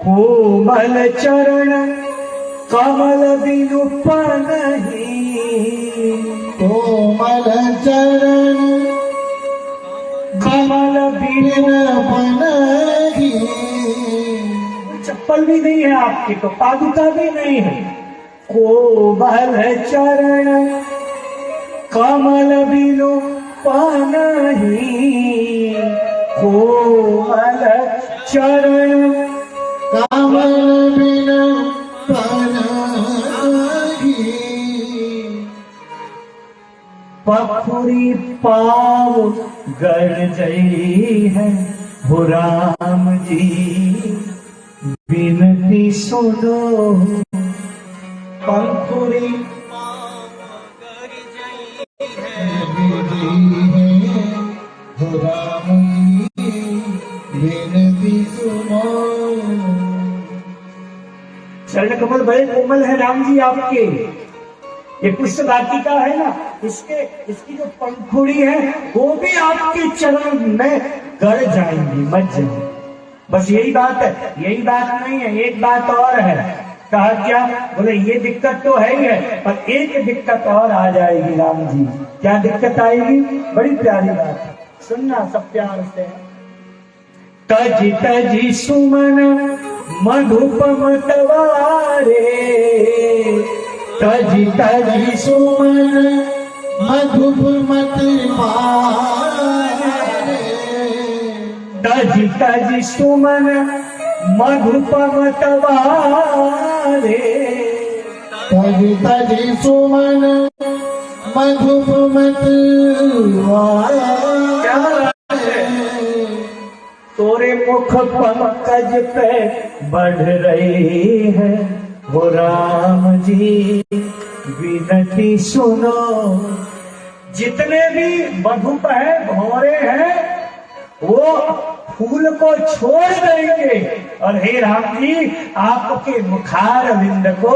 कोमल चरण कमल बिनु पनहि, कोमल चरण कमल बिनु पनहि। चप्पल भी नहीं है आपकी, तो पादुका भी नहीं है। कोमल चरण कमल बिनु पनहि, कोमल चरण कमल बिनु पनहि। पखुरी पाव गड़ गई है हो राम जी, विनती सुनो। पंखुरी हो राम जी, विनती सुनो। चरण कमल बड़े कोमल है राम जी आपके। ये पुष्प वाटिका है ना, इसकी जो पंखुड़ी है वो भी आपके चरण में गड़ जाएंगी, मत जाए। बस यही बात है, यही बात नहीं है, एक बात और है। कहा क्या? बोले ये दिक्कत तो है ही है, पर एक दिक्कत और आ जाएगी राम जी। क्या दिक्कत आएगी? बड़ी प्यारी बात है, सुनना सब प्यार से। तजी तजी सुमन मधुपम तवारे, तजी तजी सुमन मधुपम तजी तजी सुमन मधुपम तवारे, तजी तजी सुमन मधुपम तोरे मुख पंकज पे बढ़ रही है वो राम जी विनती सुनो। जितने भी मधुप है, भौरे हैं, वो फूल को छोड़ देंगे और हे राम जी आपके मुखार विंद को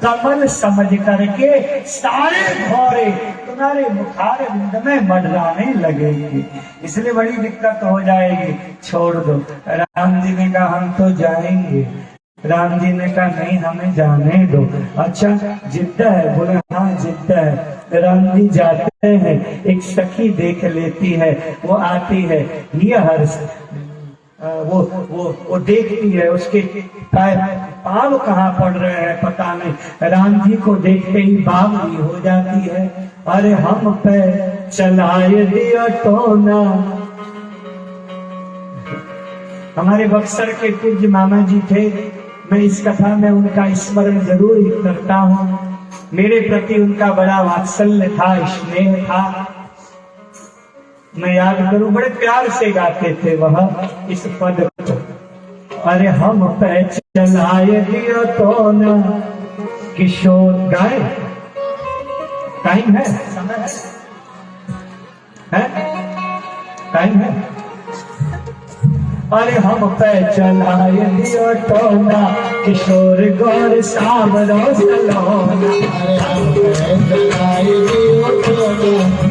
कमल समझ करके सारे भौरे तुम्हारे मुखार विंद में मंडराने लगेंगे। इसलिए बड़ी दिक्कत हो जाएगी, छोड़ दो। राम जी ने कहा हम तो जाएंगे। राम जी ने कहा नहीं, हमें जाने दो। अच्छा जिद्दा है? बोले हाँ जिद्दा है। राम जी जाते हैं, एक सखी देख लेती है, वो आती है, ये हर्ष वो देखती है, उसके पाँव कहाँ पड़ रहे हैं पता नहीं। राम जी को देखते ही बावली हो जाती है, अरे हम पे चलाए दिया तो ना। हमारे बक्सर के पूज्य मामा जी थे, मैं इस कथा में उनका स्मरण जरूर करता हूँ। मेरे प्रति उनका बड़ा वात्सल्य था, स्नेह था। मैं याद करूं, बड़े प्यार से गाते थे वह इस पद को, अरे हम पे चलाए दियो तो न। किशोर गाए, टाइम है, समय है, टाइम है। अरे हम पे चलाए दियो तो न, किशोर गौर सावरो सलोना। अरे हम पे चलाए दियो तो न,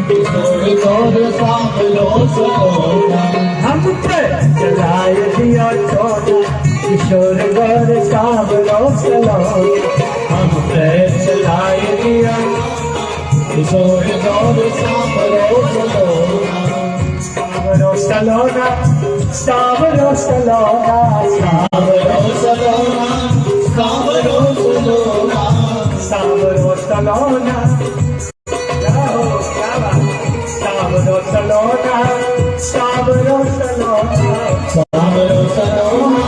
किशोर गौर सावरो सलोना। हम पे चलाए दियो तो न, किशोर गौर सावरो सलोना। हम पे चलाए दियो किशोर गौर सावरो सलोना। सावरो सलोना, सावरो सलोना, सावरो सलोना, सावरो सलोना, सावरो सलोना। क्या हो, क्या बात? सावरो सलोना, सावरो सलोना, सावरो सलोना,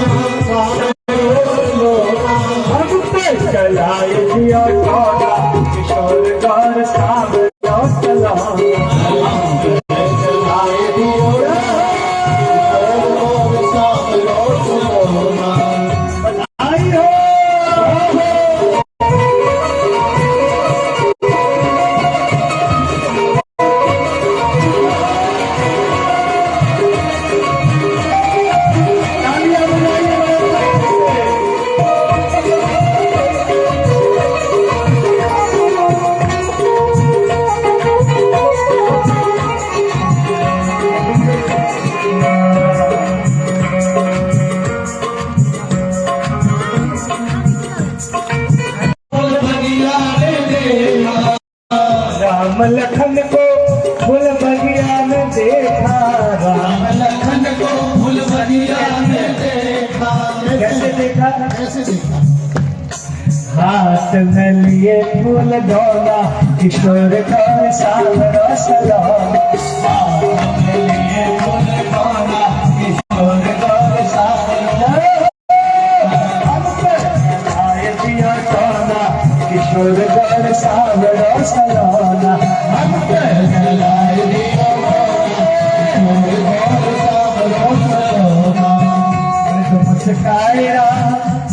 सावरो सलोना। हम पे चलाए दियो टोना, किशोर गौर सावरो सलोना। राम लखन को फूल बगिया में देखा, राम लखन को फूल बगिया में देखा। कैसे देखा? कैसे देखा? हाथ में लिए फूल डोला, किशोर गौर सावरो सलोना। हाथ में लिए फूल डोला, किशोर गौर सावरो। हम पे चलाए दियो टोना, किशोर गौर सावरो सलोना। हम पे चलाए दियो किशोर गौर सावरो सलोना। मुस्काए राम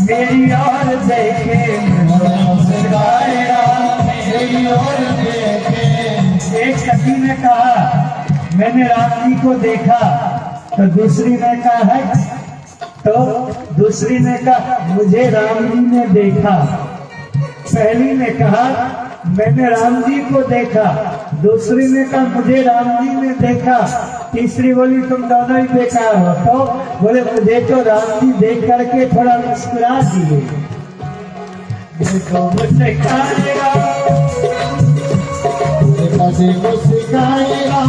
मेरी ओर देखे, मुस्काए राम मेरी ओर देखे। एक सखी ने कहा मैंने राम जी को देखा, तो दूसरी ने कहा है, तो दूसरी ने कहा मुझे राम जी ने देखा। पहली ने कहा मैंने राम जी को देखा, दूसरी ने कहा मुझे राम जी ने देखा, तीसरी बोली तुम दोनों ही देखा हो, तो बोले मुझे तो राम जी देख करके थोड़ा मुस्कुरा दिए। देखो मुस्कुराएगा, मुस्काएगा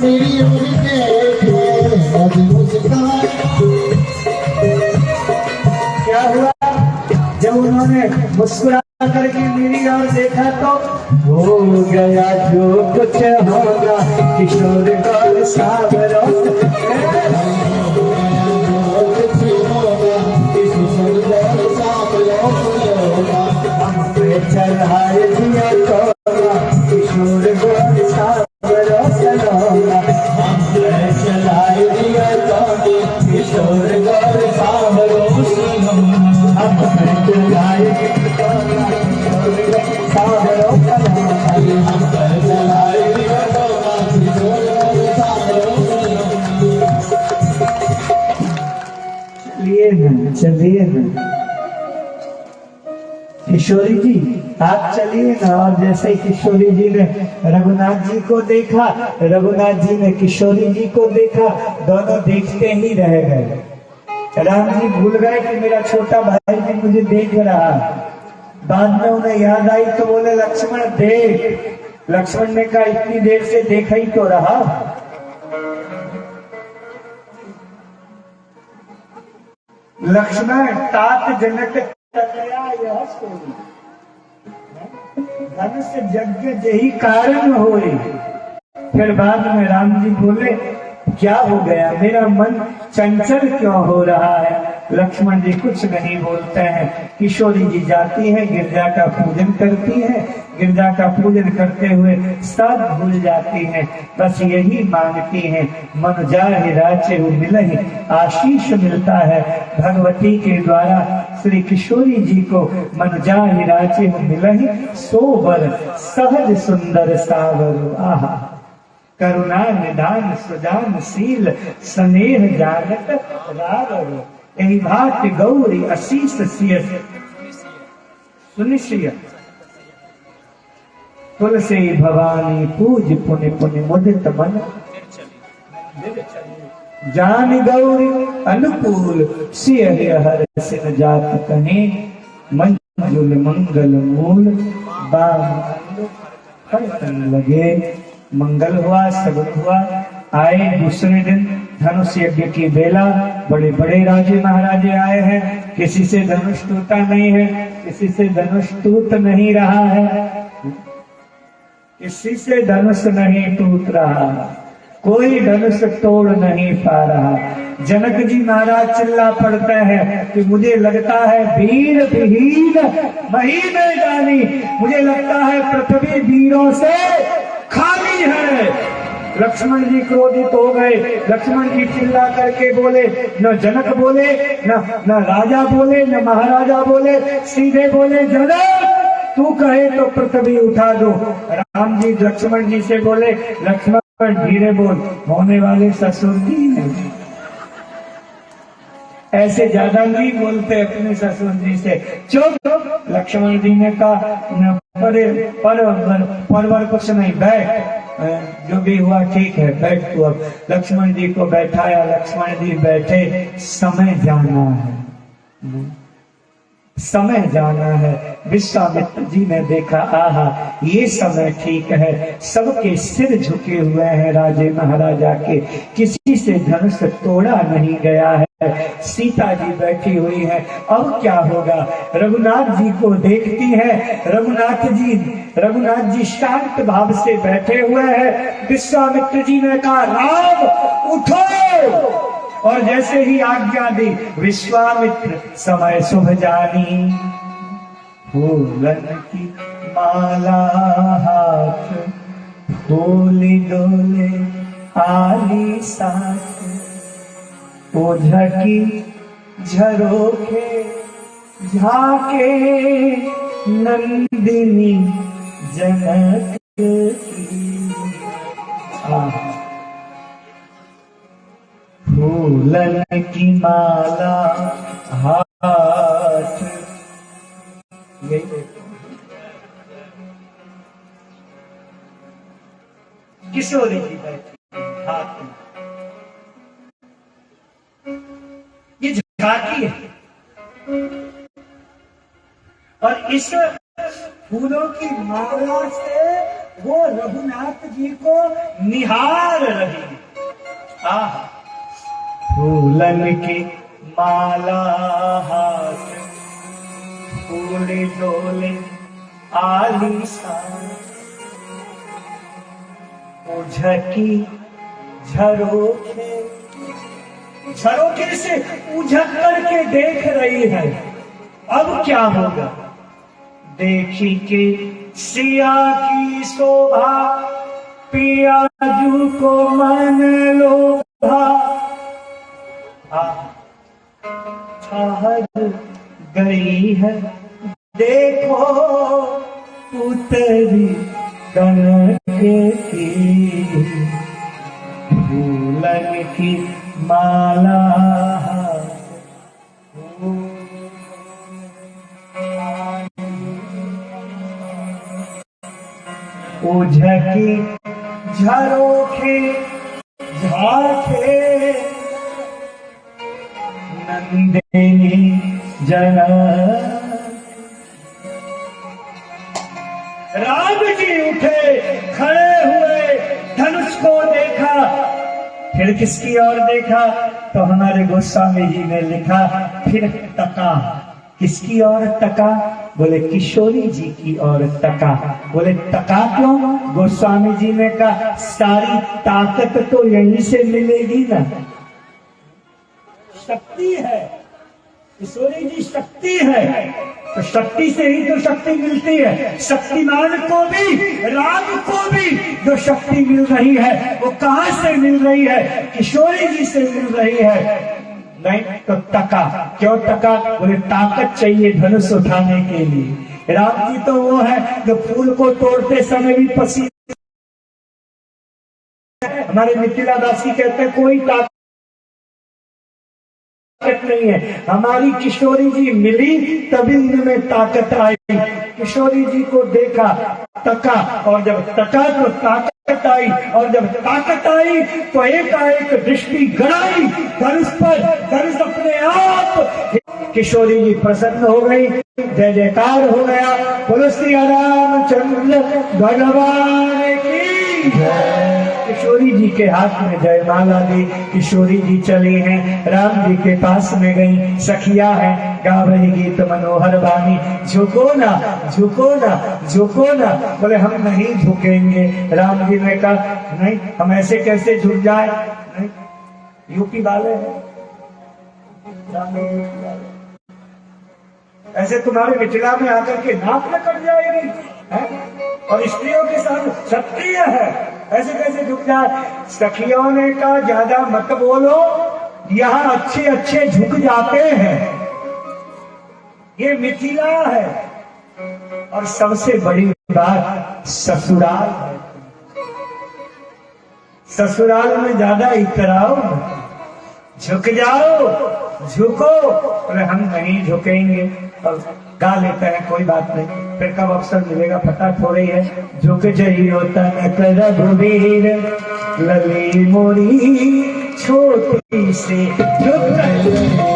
मेरी ओर देखे, मुस्काएगा। क्या हुआ जब उन्होंने मुस्कुरा करके मेरी ओर देखा तो हो गया जो कुछ होगा, किशोर गौर सावरों चढ़ाए दिया तोरा, किशोर गौर सावरों सलोना, चलाए दिया तोरे, किशोर गौर सावरों सलोना। हम चढ़ाए तोरा, किशोर गौर सावरों सलोना, हम चलाए दिया तोरा, किशोर गौर सावरों सलोना। चलिए ना किशोरी जी, आप चलिए ना। और जैसे किशोरी जी ने रघुनाथ जी को देखा, रघुनाथ जी ने किशोरी जी को देखा, दोनों देखते ही रह गए। राम जी भूल गए कि मेरा छोटा भाई भी मुझे देख रहा। बाद में उन्हें याद आई तो बोले लक्ष्मण देख। लक्ष्मण ने कहा इतनी देर से देखा ही तो रहा। लक्ष्मण तात जनक तनया यह सोई, धनुष यज्ञ यही कारण होए। फिर बाद में राम जी बोले क्या हो गया, मेरा मन चंचल क्यों हो रहा है। लक्ष्मण जी कुछ नहीं बोलते हैं। किशोरी जी जाती है, गिरजा का पूजन करती है, गिरजा का पूजन करते हुए सब भूल जाती हैं, बस यही मांगती हैं मन जाहि राचे मिलहि, आशीष मिलता है भगवती के द्वारा श्री किशोरी जी को। मन जाहि राचे मिलहि, सोबर सहज सुंदर सावर, आहा करुणा निदान सुजान शील, स्नेह जानत रावर, यही भात गौरी असीस सिय सुनिश्चय, तुलसी भवानी पूज पुनि पुनि मुदित मन, जान गौरी अनुकूल सिय हर सिन जात कहे, मंजुल मंगल मूल बाम लगे। मंगल हुआ, सगुन हुआ। आए दूसरे दिन धनुष यज्ञ की बेला, बड़े बड़े राजे महाराजे आए हैं। किसी से धनुष टूटा नहीं है, किसी से धनुष टूट नहीं रहा है, किसी से धनुष नहीं टूट रहा, कोई धनुष तोड़ नहीं पा रहा। जनक जी महाराज चिल्ला पड़ते हैं कि मुझे लगता है वीर विहीन महीन जानी, मुझे लगता है पृथ्वी वीरों से खाली है। लक्ष्मण जी क्रोधित हो गए। लक्ष्मण जी चिल्ला करके बोले, न जनक बोले, न राजा बोले, न महाराजा बोले, सीधे बोले जनक तू कहे तो पृथ्वी उठा दो। राम जी लक्ष्मण जी से बोले, लक्ष्मण धीरे बोल, होने वाले ससुर जी हैं, ऐसे ज्यादा नहीं बोलते अपने ससुर जी से, चुप। लक्ष्मण जी ने कहा परवर कुछ नहीं, बैठ, जो भी हुआ ठीक है, बैठ तू। अब लक्ष्मण जी को बैठाया, लक्ष्मण जी बैठे। समय जाना है, समय जाना है। विश्वामित्र जी ने देखा, आहा ये समय ठीक है, सबके सिर झुके हुए हैं राजे महाराजा के, किसी से धनुष तोड़ा नहीं गया है। सीता जी बैठी हुई है, अब क्या होगा। रघुनाथ जी को देखती है, रघुनाथ जी शांत भाव से बैठे हुए हैं। विश्वामित्र जी ने कहा, राम उठो, और जैसे ही आज्ञा दी, विश्वामित्र समय शुभ जानी, फूलन की माला हाथ, फूली डोले आली साथ, ओझा की झरोखे झाके, नंदिनी जनक की, फूलन की माला हाथ। किशोरी जी बैठी हाथ में, ये झांकी है और इस फूलों की माला से वो रघुनाथ जी को निहार रही है। फूलन की माला हाथ फूले डोले आलीशान, उझकी झरोखे झरोखे से उझक करके देख रही है। अब क्या होगा? देखी के सिया की शोभा पियाजू को मन लोभा, ठहर गई है देखो उतरी कनक की, फूलन की माला उझकी झरोखे झाके नंदिनी जना। राम जी उठे, खड़े हुए, धनुष को देखा, फिर किसकी ओर देखा? तो हमारे गोस्वामी जी ने लिखा, फिर तका। किसकी ओर तका? बोले किशोरी जी की ओर तका। बोले तका क्यों? गोस्वामी जी ने कहा सारी ताकत तो यहीं से मिलेगी ना, शक्ति है, किशोरी जी शक्ति है, तो शक्ति से ही तो शक्ति मिलती है। शक्तिमान को भी, राम को भी जो शक्ति मिल रही है वो कहां से मिल रही है? किशोरी जी से मिल रही है। नहीं तो टका। क्यों टका? बोले ताकत चाहिए धनुष उठाने के लिए। राम जी तो वो है जो फूल को तोड़ते समय भी पसीना, हमारे मिथिला दासी कहते हैं कोई ताकत नहीं है। हमारी किशोरी जी मिली तभी इनमें ताकत आई। किशोरी जी को देखा, तका, और जब तका तो ताकत आई, और जब ताकत आई तो एकाएक दृष्टि गड़ाई धनुष पर। धनुष अपने आप, किशोरी जी प्रसन्न हो गई, जय जयकार हो गया। बोलो श्री रामचंद्र भगवान की जय। किशोरी जी के हाथ में जयमाला दी, किशोरी जी चली हैं, राम जी के पास में गई। सखिया है, गा रही गीत मनोहर वाणी, झुको ना झुको ना झुको ना। बोले हम नहीं झुकेंगे। राम जी ने कहा नहीं, हम ऐसे कैसे झुक जाए? नहीं, यूपी वाले हैं, ऐसे तुम्हारे मिथिला में आकर के नाक में कट जाएगी है? और स्त्रियों के साथ क्षत्रिय है, ऐसे कैसे झुक जाए? सखियों ने कहा ज्यादा मत बोलो, यहाँ अच्छे अच्छे झुक जाते हैं, ये मिथिला है। और सबसे बड़ी बात ससुराल है, ससुराल में ज्यादा इतराओ, झुक जाओ, झुको। बोले हम नहीं झुकेंगे। और गा लेते हैं, कोई बात नहीं, फिर कब अवसर मिलेगा पता थोड़ी है। झुक जाइयो तन रघुवीर, लली मोरी छोटी से झुक जाइयो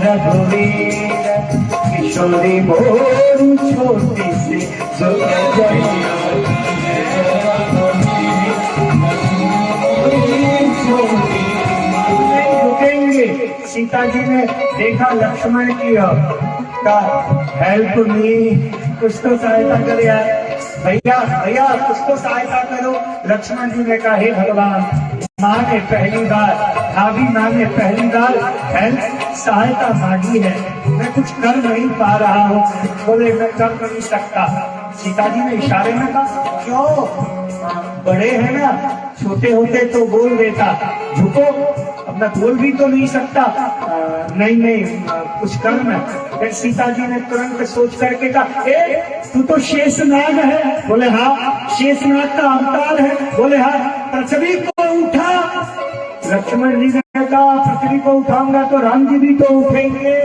रघुवीर, किशोरी मोरी छोटी सी झुक जाइयो सीता जी ने देखा लक्ष्मण की का हेल्प मी, कुछ तो सहायता करे यार, भैया भैया कुछ तो सहायता करो। लक्ष्मण जी ने कहा हे भगवान, माँ ने पहली बार, भाभी माँ ने पहली बार हेल्प सहायता मांगी है, मैं कुछ कर नहीं पा रहा हूँ। बोले मैं कर नहीं सकता। सीता जी ने इशारे में कहा क्यों, बड़े हैं ना, छोटे होते तो बोल देता, झुको, अब मैं बोल भी तो नहीं सकता। नहीं नहीं कुछ करना। फिर सीता जी ने तुरंत सोच करके कहा ए तू तो शेषनाग है। बोले हाँ, शेषनाग का अवतार है। बोले हाँ, पृथ्वी को उठा। लक्ष्मण जी ने कहा पृथ्वी को उठाऊंगा तो राम जी भी तो उठेंगे,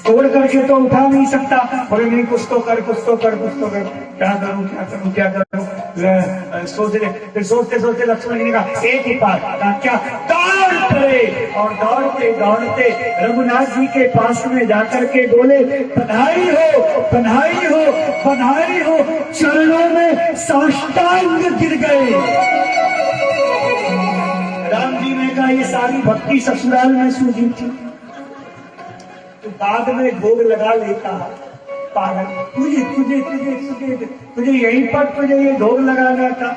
तोड़ करके तो उठा नहीं सकता। बोले नहीं कुछ तो कर, कुछ तो कर, कुछ तो कर, क्या करूं क्या करूं क्या करूं। सोच रहे, फिर सोचते सोचते लक्ष्मण जी ने कहा एक ही बात, क्या, दौड़ पड़े। और दौड़ते दौड़ते रघुनाथ जी के पास में जाकर के बोले बधाई हो बधाई हो बधाई हो, चरणों में साष्टांग गिर गए। राम जी ने कहा ये सारी भक्ति ससुराल में सूझी थी, तो बाद में भोग लगा लेता पागल, तुझे तुझे तुझे तुझे तुझे यहीं पर तुझे ये भोग लगाना था।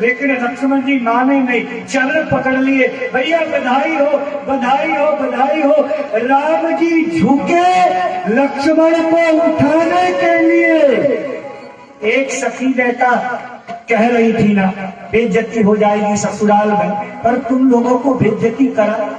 लेकिन लक्ष्मण जी माने नहीं, चरण पकड़ लिए, भैया बधाई हो बधाई हो बधाई हो। राम जी झुके लक्ष्मण को उठाने के लिए। एक सखी बेटा कह रही थी ना बेइज्जती हो जाएगी ससुराल में, पर तुम लोगों को बेइज्जती करा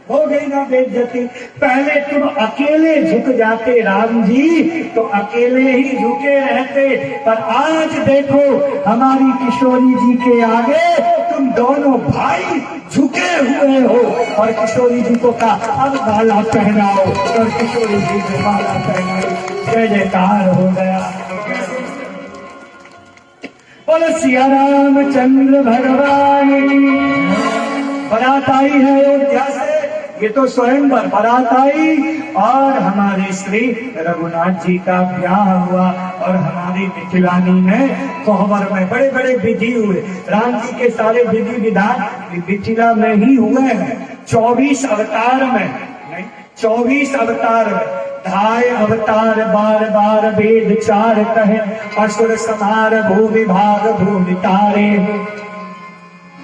हो गई ना बेइज्जती। पहले तुम अकेले झुक जाते राम जी, तो अकेले ही झुके रहते, पर आज देखो हमारी किशोरी जी के आगे तुम दोनों भाई झुके हुए हो। और किशोरी जी को कहा अब माला पहनाओ, और किशोरी जी को माला पहनाई। जय जयकार हो गया। बोलो सिया रामचंद्र भगवान। बारात आई है अयोध्या से, ये तो स्वयंवर बारात आई, और हमारे श्री रघुनाथ जी का ब्याह हुआ। और हमारी मिथिलानी में कोहबर में बड़े बड़े विधि हुए। राम जी के सारे विधि विधान मिथिला में ही हुए हैं। 24 अवतार में, नहीं 24 अवतार में, धाय अवतार बार बार वेद चार कहे, असुर समार भू विभाग भूमि तारे।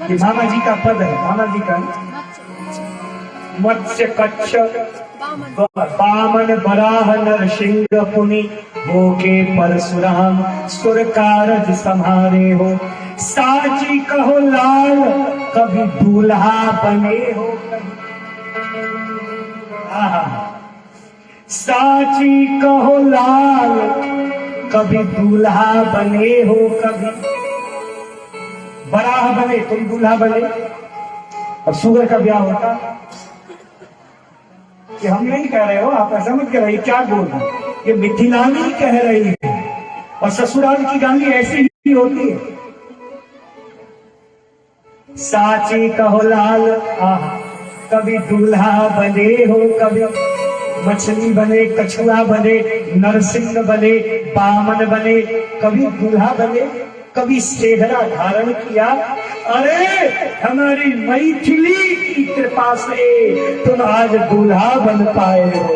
ये मामा जी का पद है, मामा जी का। मत्स्य कच्छ बामन बराह नरसिंह पुनि, होके परशुराम सुर कारज संहारे हो। साची कहो लाल कभी दूल्हा बने हो। साची कहो लाल कभी दूल्हा बने हो, कभी बराह बने तुम दूल्हा बने। और सुगर का ब्याह होता, कि हम नहीं कह रहे हो, आप ऐसा मत कह रही, क्या बोल रहे, ये मिथिलानी कह रही है। और ससुराल की गाली ऐसी ही होती है। साची कहो लाल कभी दूल्हा बने हो, कभी मछली बने, कछुआ बने, नरसिंह बने, बामन बने, कभी दूल्हा बने, कभी सेहरा धारण किया। अरे हमारी मैथिली की कृपा से तुम आज दूल्हा बन पाए हो।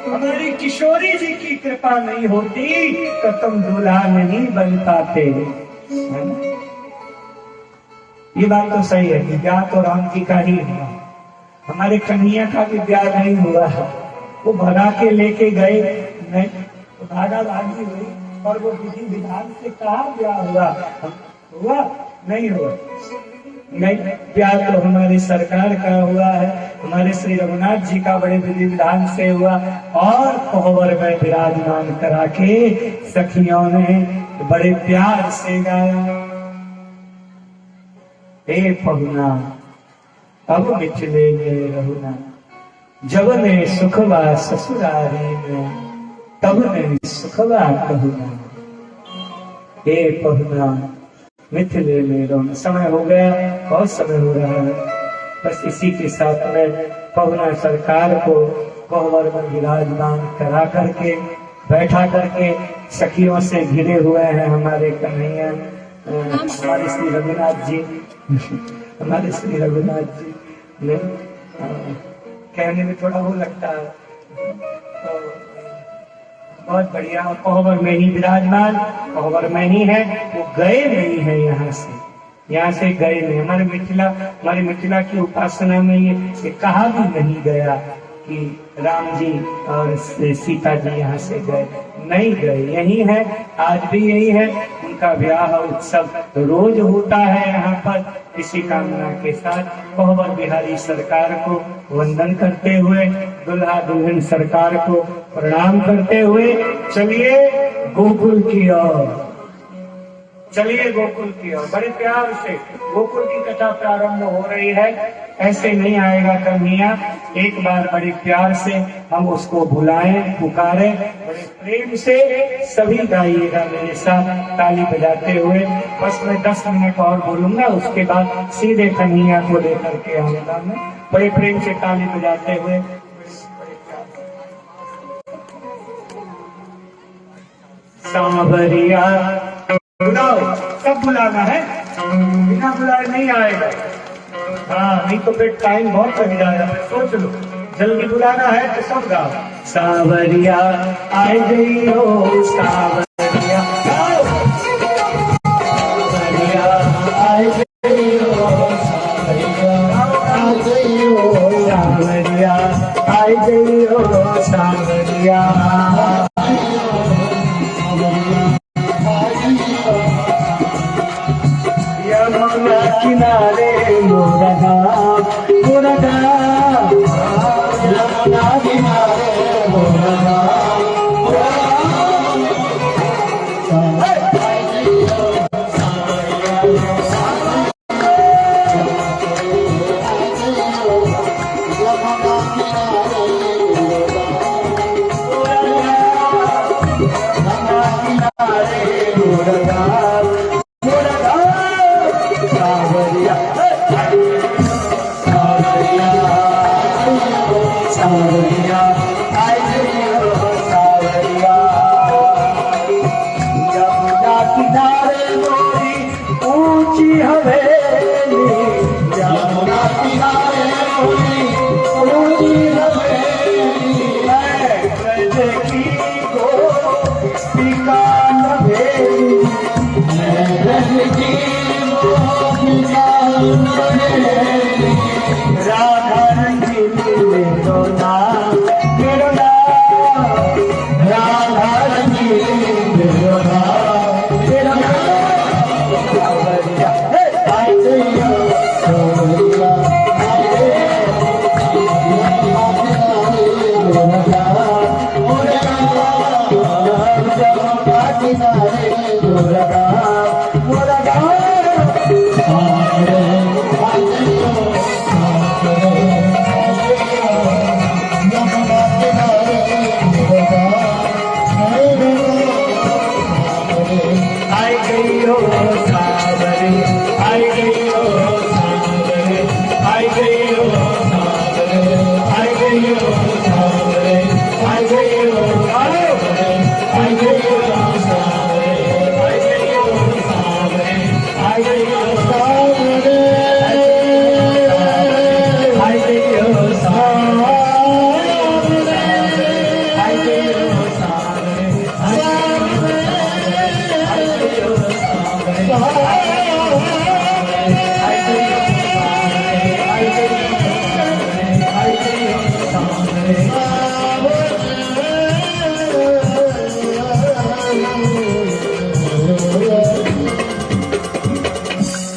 हमारी किशोरी जी की कृपा नहीं होती तो तुम दूल्हा नहीं बन पाते। ये बात तो सही है कि ब्याह तो राम जी का ही हुआ, हमारे कन्हैया का भी ब्याह नहीं हुआ है। वो भगा के लेके गए, नहीं तो भागा भागी हुई, और वो विधि विधान से कहा ब्याह हुआ नहीं हुआ। नहीं, ब्याह तो हमारी सरकार का हुआ है, हमारे श्री रघुनाथ जी का बड़े विधि विधान से हुआ। और कोहबर में विराजमान करा के सखियों ने बड़े प्यार से गाया, हे पहुना अब मिथिले में रहुना, जब ने सुखवा ससुरारी में, तब ने सुखवा कहुना। हे पहुना मिथिले में रहुना। समय हो गया, बहुत समय हो रहा है। बस इसी के साथ में पहुना सरकार को कोहबर में विराजमान करा करके बैठा करके सखियों से घिरे हुए हैं हमारे कन्हैया, हमारे श्री रघुनाथ जी। हमारे श्री रघुनाथ जी ने कहने में थोड़ा वो लगता है, तो बहुत बढ़िया। कोहबर में ही विराजमान, कोहबर में ही है, वो गए नहीं है यहाँ से गए नहीं। हमारे मिथिला की उपासना में ये कहा भी नहीं गया कि राम जी और सीता जी यहाँ से गए, नहीं गए, यही है, आज भी यही है। उनका विवाह उत्सव रोज होता है यहाँ पर। इसी कामना के साथ कोहबर बिहारी सरकार को वंदन करते हुए, दुल्हा दुल्हन सरकार को प्रणाम करते हुए चलिए गोकुल की ओर, चलिए गोकुल की ओर। बड़े प्यार से गोकुल की कथा प्रारंभ हो रही है। ऐसे नहीं आएगा कन्हैया, एक बार बड़े प्यार से हम उसको बुलाएं, पुकारें, बड़े प्रेम से सभी गाइएगा मेरे साथ ताली बजाते हुए। बस मैं 10 मिनट और बोलूंगा, उसके बाद सीधे कन्हैया को लेकर के आऊंगा मैं। बड़े प्रेम से ताली बजाते हुए सांवरिया बुलाओ, सब बुलाना है, बिना बुलाए नहीं आएगा। हाँ, नहीं तो फिर टाइम बहुत लग जाएगा। सोच लो, जल्दी बुलाना है तो सब गाओ। सांवरिया आए जइयो, सांवरिया सांवरिया आए जइयो, सांवरिया आए जइयो, सांवरिया यमुना किनारे मोरा गाँव, मोरा गाँव, यमुना किनारे मोरा गाँव, मोरा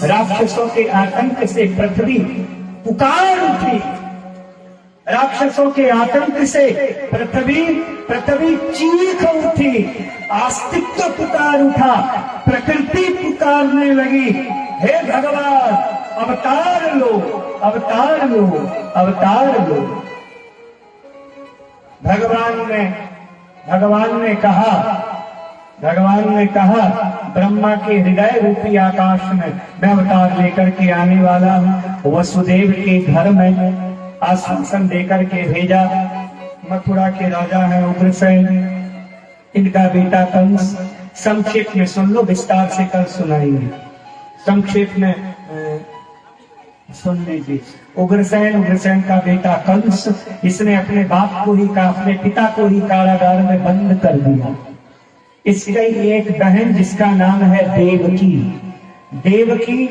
राक्षसों के आतंक से पृथ्वी पुकार उठी, राक्षसों के आतंक से पृथ्वी चीख उठी, अस्तित्व पुकार उठा, प्रकृति पुकारने लगी, हे भगवान अवतार लो, अवतार लो, अवतार लो। भगवान ने कहा ब्रह्मा के हृदय रूपी आकाश में मैं अवतार लेकर के आने वाला हूँ। वसुदेव के घर में आश्वासन देकर के भेजा। मथुरा के राजा है उग्रसेन, इनका बेटा कंस। संक्षेप में सुन लो, विस्तार से कल सुनाएंगे। संक्षेप में सुन लीजिए, उग्रसेन का बेटा कंस, इसने अपने बाप को ही अपने पिता को ही कारागार में बंद कर दिया। इसकी एक बहन जिसका नाम है देवकी, देवकी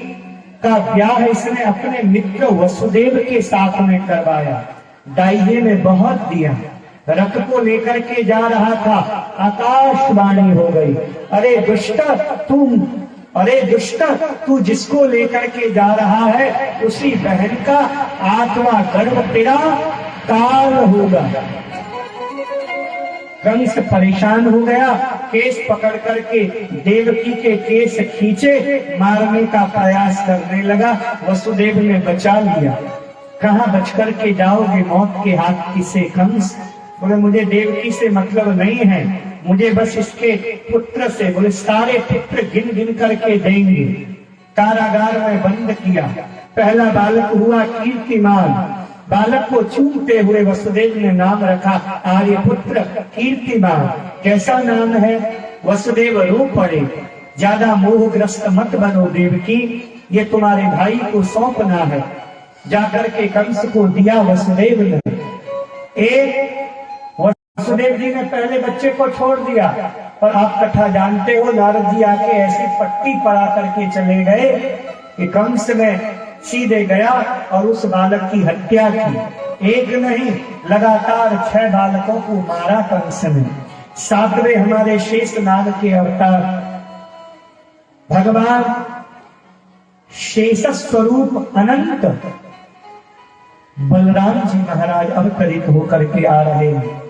का ब्याह इसने अपने मित्र वसुदेव के साथ में करवाया। दाइये ने बहुत दिया, रथ को लेकर के जा रहा था, आकाशवाणी हो गई, अरे दुष्ट तू जिसको लेकर के जा रहा है उसी बहन का आत्मा गर्भ तेरा काल होगा। कंस परेशान हो गया, केस पकड़ करके देवकी के केस खींचे, मारने का प्रयास करने लगा। वसुदेव ने बचा लिया। कहाँ बच करके जाओगे मौत के हाथ की से कंस? बोले मुझे देवकी से मतलब नहीं है, मुझे बस इसके पुत्र से, बोले सारे पुत्र गिन गिन करके देंगे। कारागार में बंद किया। पहला बालक हुआ कीर्तिमान, बालक को चूमते हुए वसुदेव ने नाम रखा आर्यपुत्र कीर्तिमान। कैसा नाम है? वसुदेव रो पड़े, ज्यादा मोहग्रस्त मत बनो देवकी, ये तुम्हारे भाई को सौंपना है। जाकर के कंस को दिया वसुदेव ने। एक वसुदेव जी ने पहले बच्चे को छोड़ दिया, और आप कथा जानते हो, नारद जी आके ऐसी पट्टी पड़ा करके चले गए कि कंस ने सीधे गया और उस बालक की हत्या की। एक नहीं, लगातार 6 बालकों को मारा कंस ने। 7वें हमारे शेष नाग के अवतार भगवान शेष स्वरूप अनंत बलराम जी महाराज अवतरित होकर के आ रहे हैं।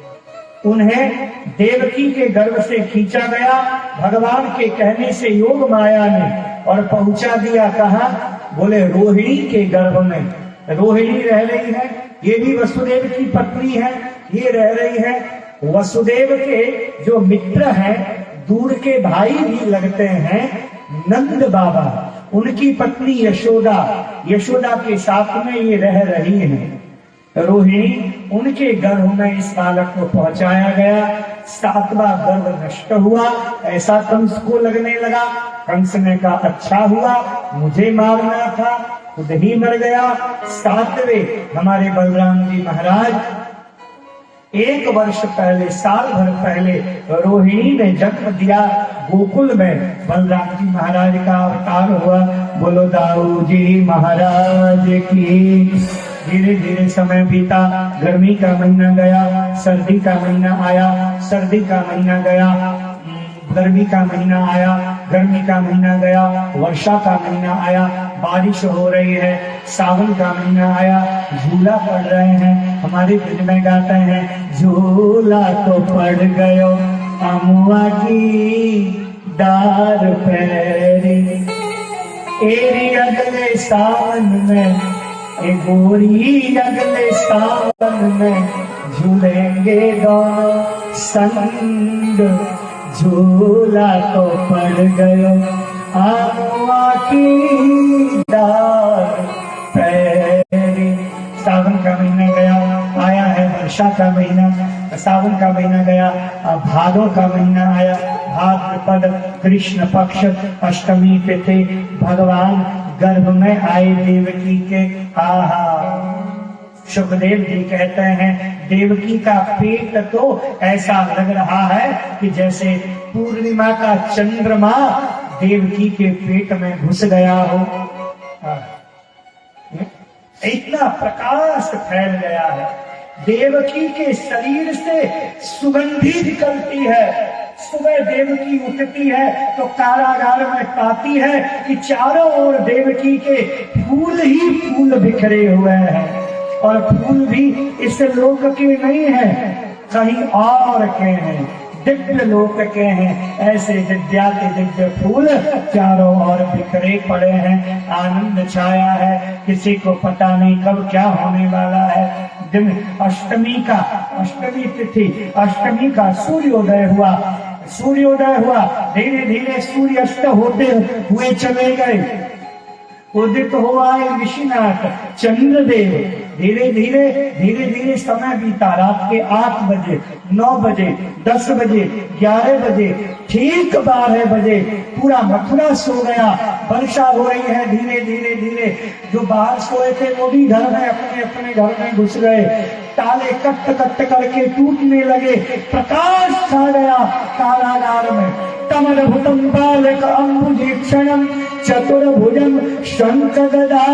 उन्हें देवकी के गर्भ से खींचा गया भगवान के कहने से योग माया ने, और पहुंचा दिया कहा? बोले रोहिणी के गर्भ में। रोहिणी रह रही है, ये भी वसुदेव की पत्नी है, ये रह रही है। वसुदेव के जो मित्र हैं, दूर के भाई भी लगते हैं, नंद बाबा, उनकी पत्नी यशोदा, यशोदा के साथ में ये रह रही है। रोहिणी, उनके गर्भ में इस बालक को पहुंचाया गया। 7वां गर्भ नष्ट हुआ, ऐसा कंस को लगने लगा। कंस ने कहा अच्छा हुआ, मुझे मारना था, खुद ही मर गया। 7वें हमारे बलराम जी महाराज 1 वर्ष पहले, साल भर पहले रोहिणी ने जन्म दिया गोकुल में। बलराम जी महाराज का अवतार हुआ। बोलो दाऊ जी महाराज की। धीरे धीरे समय बीता, गर्मी का महीना गया, सर्दी का महीना आया, सर्दी का महीना गया, गर्मी का महीना आया, गर्मी का महीना गया, वर्षा का महीना आया, बारिश हो रही है, सावन का महीना आया, झूला पड़ रहे हैं। हमारे दिल में गाते हैं, झूला तो पड़ गयो अमुआ की डार पैरी, एरी अगले सावन में, ए गोरी अगले सावन में, झूलेंगे दोनों संग, झूला तो पड़ गयो अमुआ की डार पैरी। सावन का महीना गया, आया है वर्षा का महीना। सावन का महीना गया, अब भादों का महीना आया। भाद्रपद कृष्ण पक्ष अष्टमी पे थे भगवान गर्भ में आए देवकी के। आहा, सुखदेव जी कहते हैं देवकी का पेट तो ऐसा लग रहा है कि जैसे पूर्णिमा का चंद्रमा देवकी के पेट में घुस गया हो। इतना प्रकाश फैल गया है। देवकी के शरीर से सुगंधी निकलती है। सुबह देवकी उठती है तो कारागार में पाती है कि चारों ओर देवकी के फूल ही फूल बिखरे हुए हैं, और फूल भी इस लोक के नहीं है, कहीं और के हैं, दिव्य लोक के हैं। ऐसे दिव्याति दिव्य फूल चारों ओर बिखरे पड़े हैं। आनंद छाया है, किसी को पता नहीं कब क्या होने वाला है। दिन अष्टमी तिथि, अष्टमी का सूर्योदय हुआ। सूर्योदय हुआ, धीरे धीरे सूर्य अस्त होते हुए चले गए। उदित हो आए ऋषिनाथ चंद्रदेव, धीरे धीरे धीरे धीरे समय बीता। रात के 8 बजे, 9 बजे, 10 बजे, 11 बजे, ठीक 12 बजे पूरा मथुरा सो गया। वर्षा हो रही है धीरे धीरे धीरे। जो बाहर सोए थे वो भी घर में अपने अपने घर में घुस गए। ताले कट कट करके टूटने लगे। प्रकाश छा गया कारागार में। कमलभुतम बालक अम्बुजीक्षणम चतुर्भुजम शंख गदा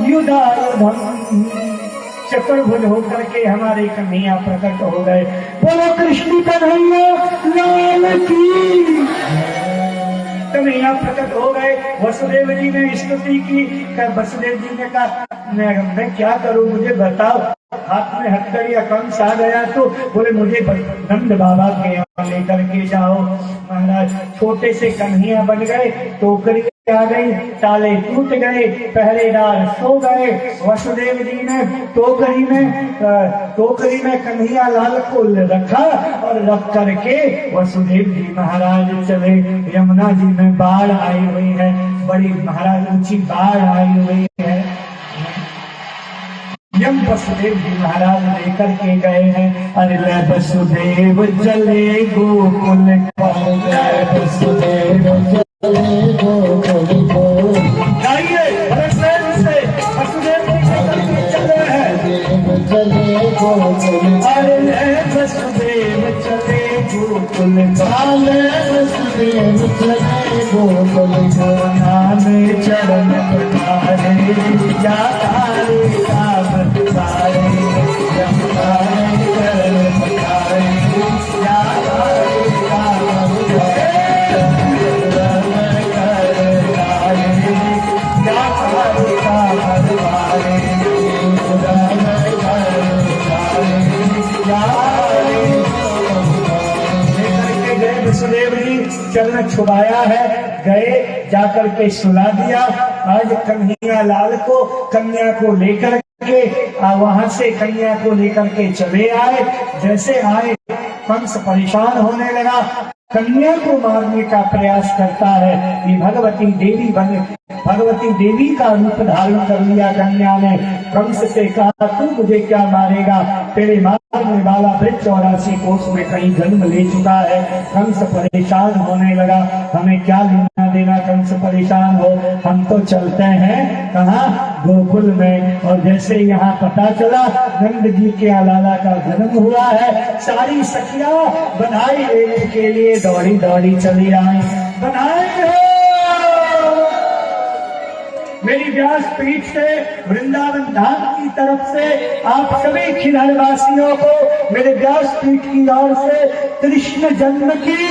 युधायुधम। चतुर्भुज होकर के हमारे कन्हैया प्रकट हो गए। बोलो कृष्ण कन्हैया लाल की। कन्हैया प्रकट हो गए। वसुदेव जी ने स्तुति की। वसुदेव जी ने कहा मैं क्या करूं, मुझे बताओ। हाथ में हथकड़ी कंस आ गया तो बोले मुझे नंद बाबा के यहाँ लेकर के जाओ। महाराज छोटे से कन्हैया बन गए। टोकरी आ गई, ताले टूट गए, पहरेदार सो गए। वसुदेव जी ने टोकरी में कन्हैया लाल को रखा और रख करके वसुदेव जी महाराज चले। यमुना जी में बाढ़ आई हुई है, बड़ी महाराज ऊंची बाढ़ आई हुई है। यम वसुदेव जी महाराज लेकर के गए हैं। अरे ले वसुदेव चले गोकुल, वसुदेव चले गोकुल। गाइए प्रेम से, वसुदेव जी लेकर के चले हैं। चले गोकुल, अरे ले वसुदेव चले गोकुल, वसुदेव चले गोकुल। नाम चरण पठारे जा वसुदेव जी चरण छुड़ाया है। गए जाकर के सुला दिया। आज कन्हैया लाल को कन्या को लेकर के वहां से कन्या को लेकर के चले आए। जैसे आए कंस परेशान होने लगा। कन्या को मारने का प्रयास करता है। ये भगवती देवी का रूप धारण कर लिया कन्या ने। कंस से कहा तू मुझे क्या मारेगा, तेरे मारने वाला वृक्ष 84 कोस में कहीं जन्म ले चुका है। कंस परेशान होने लगा। हमें क्या लेना देना, कंस परेशान हो, हम तो चलते हैं कहाँ, गोकुल में। और जैसे यहाँ पता चला नंद जी के लाला का जन्म हुआ है, सारी सखियां बधाई लेने के लिए दौड़ी दौड़ी चली आई। बधाई हो मेरी व्यास पीठ से, वृंदावन धाम की तरफ से आप सभी खिलहरवासियों को मेरे व्यास पीठ की ओर से कृष्ण जन्म की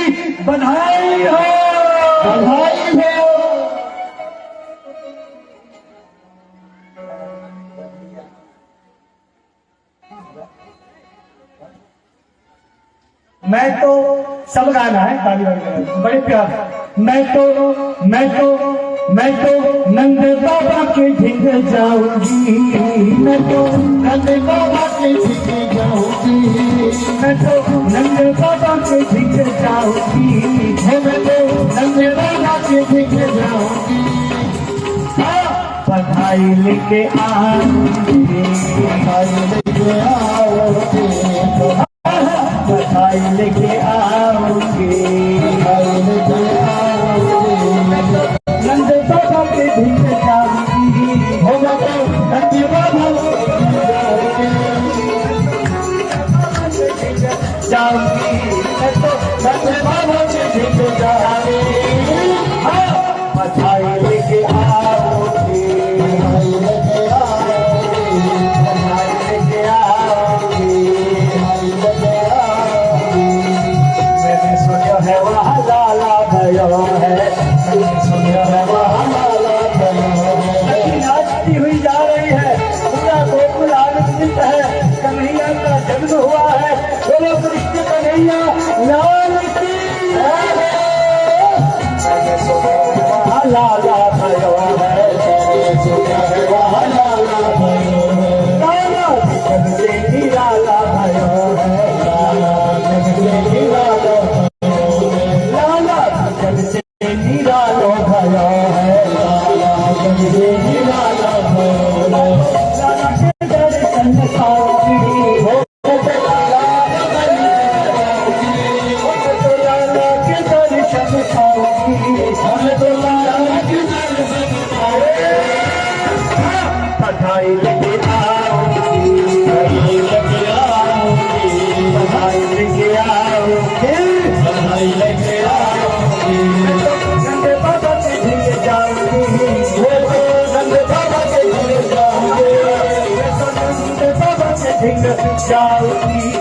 बधाई हो, बधाई हो। मैं तो सब गाना है, ताली वाली बड़े प्यार। मैं तो नंद बाबा के ढिंग जाऊंगी, मैं तो नंद बाबा के ढिंग जाऊंगी, मैं तो नंद बाबा के ढिंग जाऊंगी, मैं तो नंद बाबा के ढिंग जाऊंगी। बधाई लेके आऊंगी, बधाई लेके आओगे, बधाई लेके आओगे, बधाई लेके आओगे। नंद बाबा के ढिंग जाऊंगी, हो नंद बाबा जाऊंगी, मैं तो नंद बाबा के ढिंग जाऊंगी। बधाई लेके आओगे, बधाई लेके आओगे, बधाई लेके आओगे, बधाई लेके आओगे। मैंने सुना है वहाँ लाला भयो है, मैंने सुना है वहाँ लाला भयो है। नाचती हुई जा रही है, पूरा गोकुल आनंदित है, कन्हैया का जन्म हुआ है। बोलो कृष्ण कन्हैया लाल की। मैंने सुना है वहाँ लाला भयो है, मैंने सुना है वहाँ लाला भयो है। लाला जग से निराला भयो है, लाला जग से निराला भयो है, लाला जग से निरालो भयो है, लाला जग से निराला भयो है। लाला के दर्शन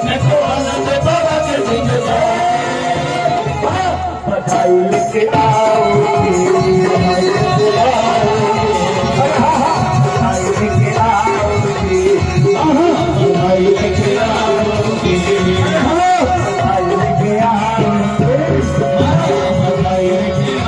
मैं तो आनंद बाबा के दिन बधाई लेके आओगी, बधाई लेके आओगी, बधाई लेके आओगी, बधाई लेके आओगी, बधाई लेके आओगी, बधाई लेके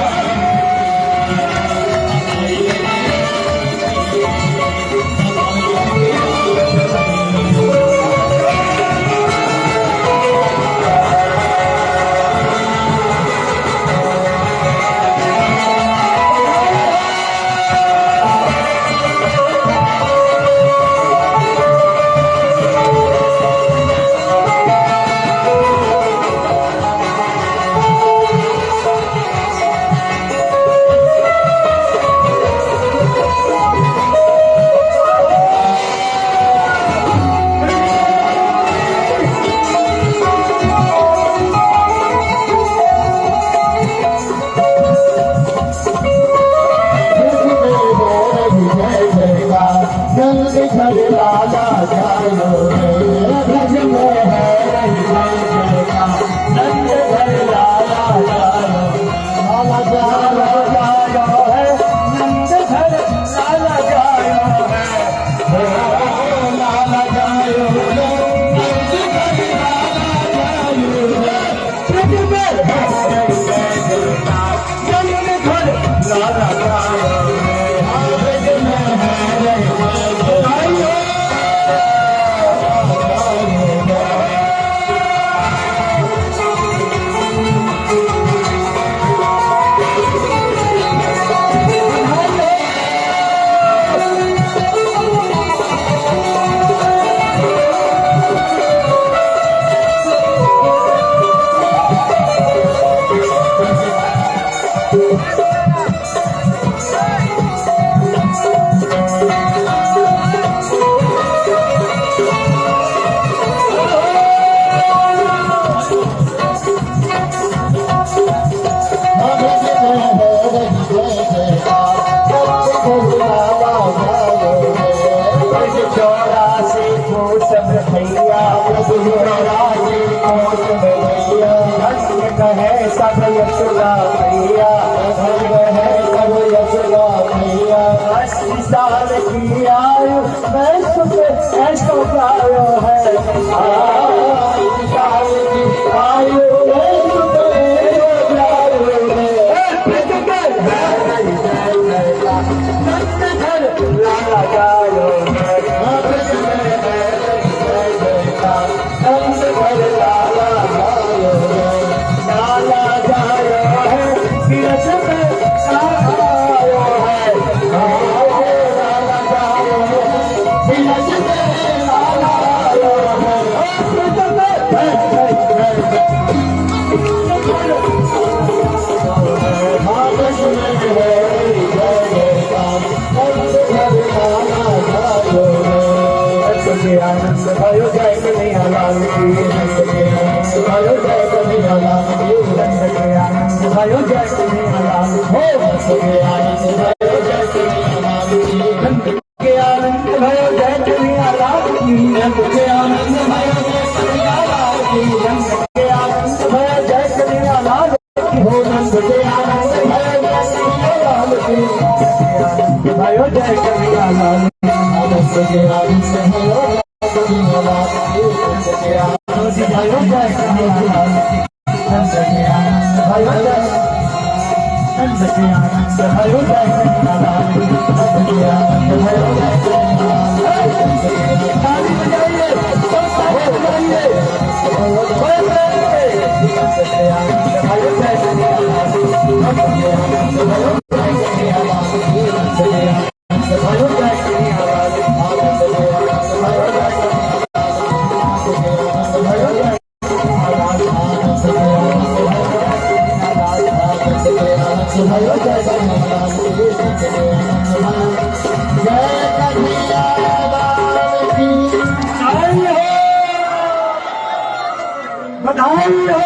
बधाई हो,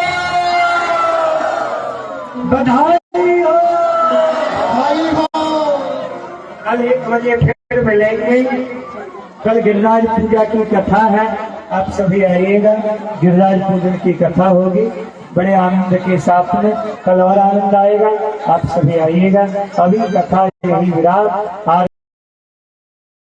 बधाई हो, बधाई हो। कल 1 बजे फिर मिलेंगे। कल गिरिराज पूजा की कथा है। आप सभी आइएगा, गिरिराज पूजन की कथा होगी बड़े आनंद के साथ में, कल और आनंद आएगा। आप सभी आइएगा, अभी कथा यही विराम।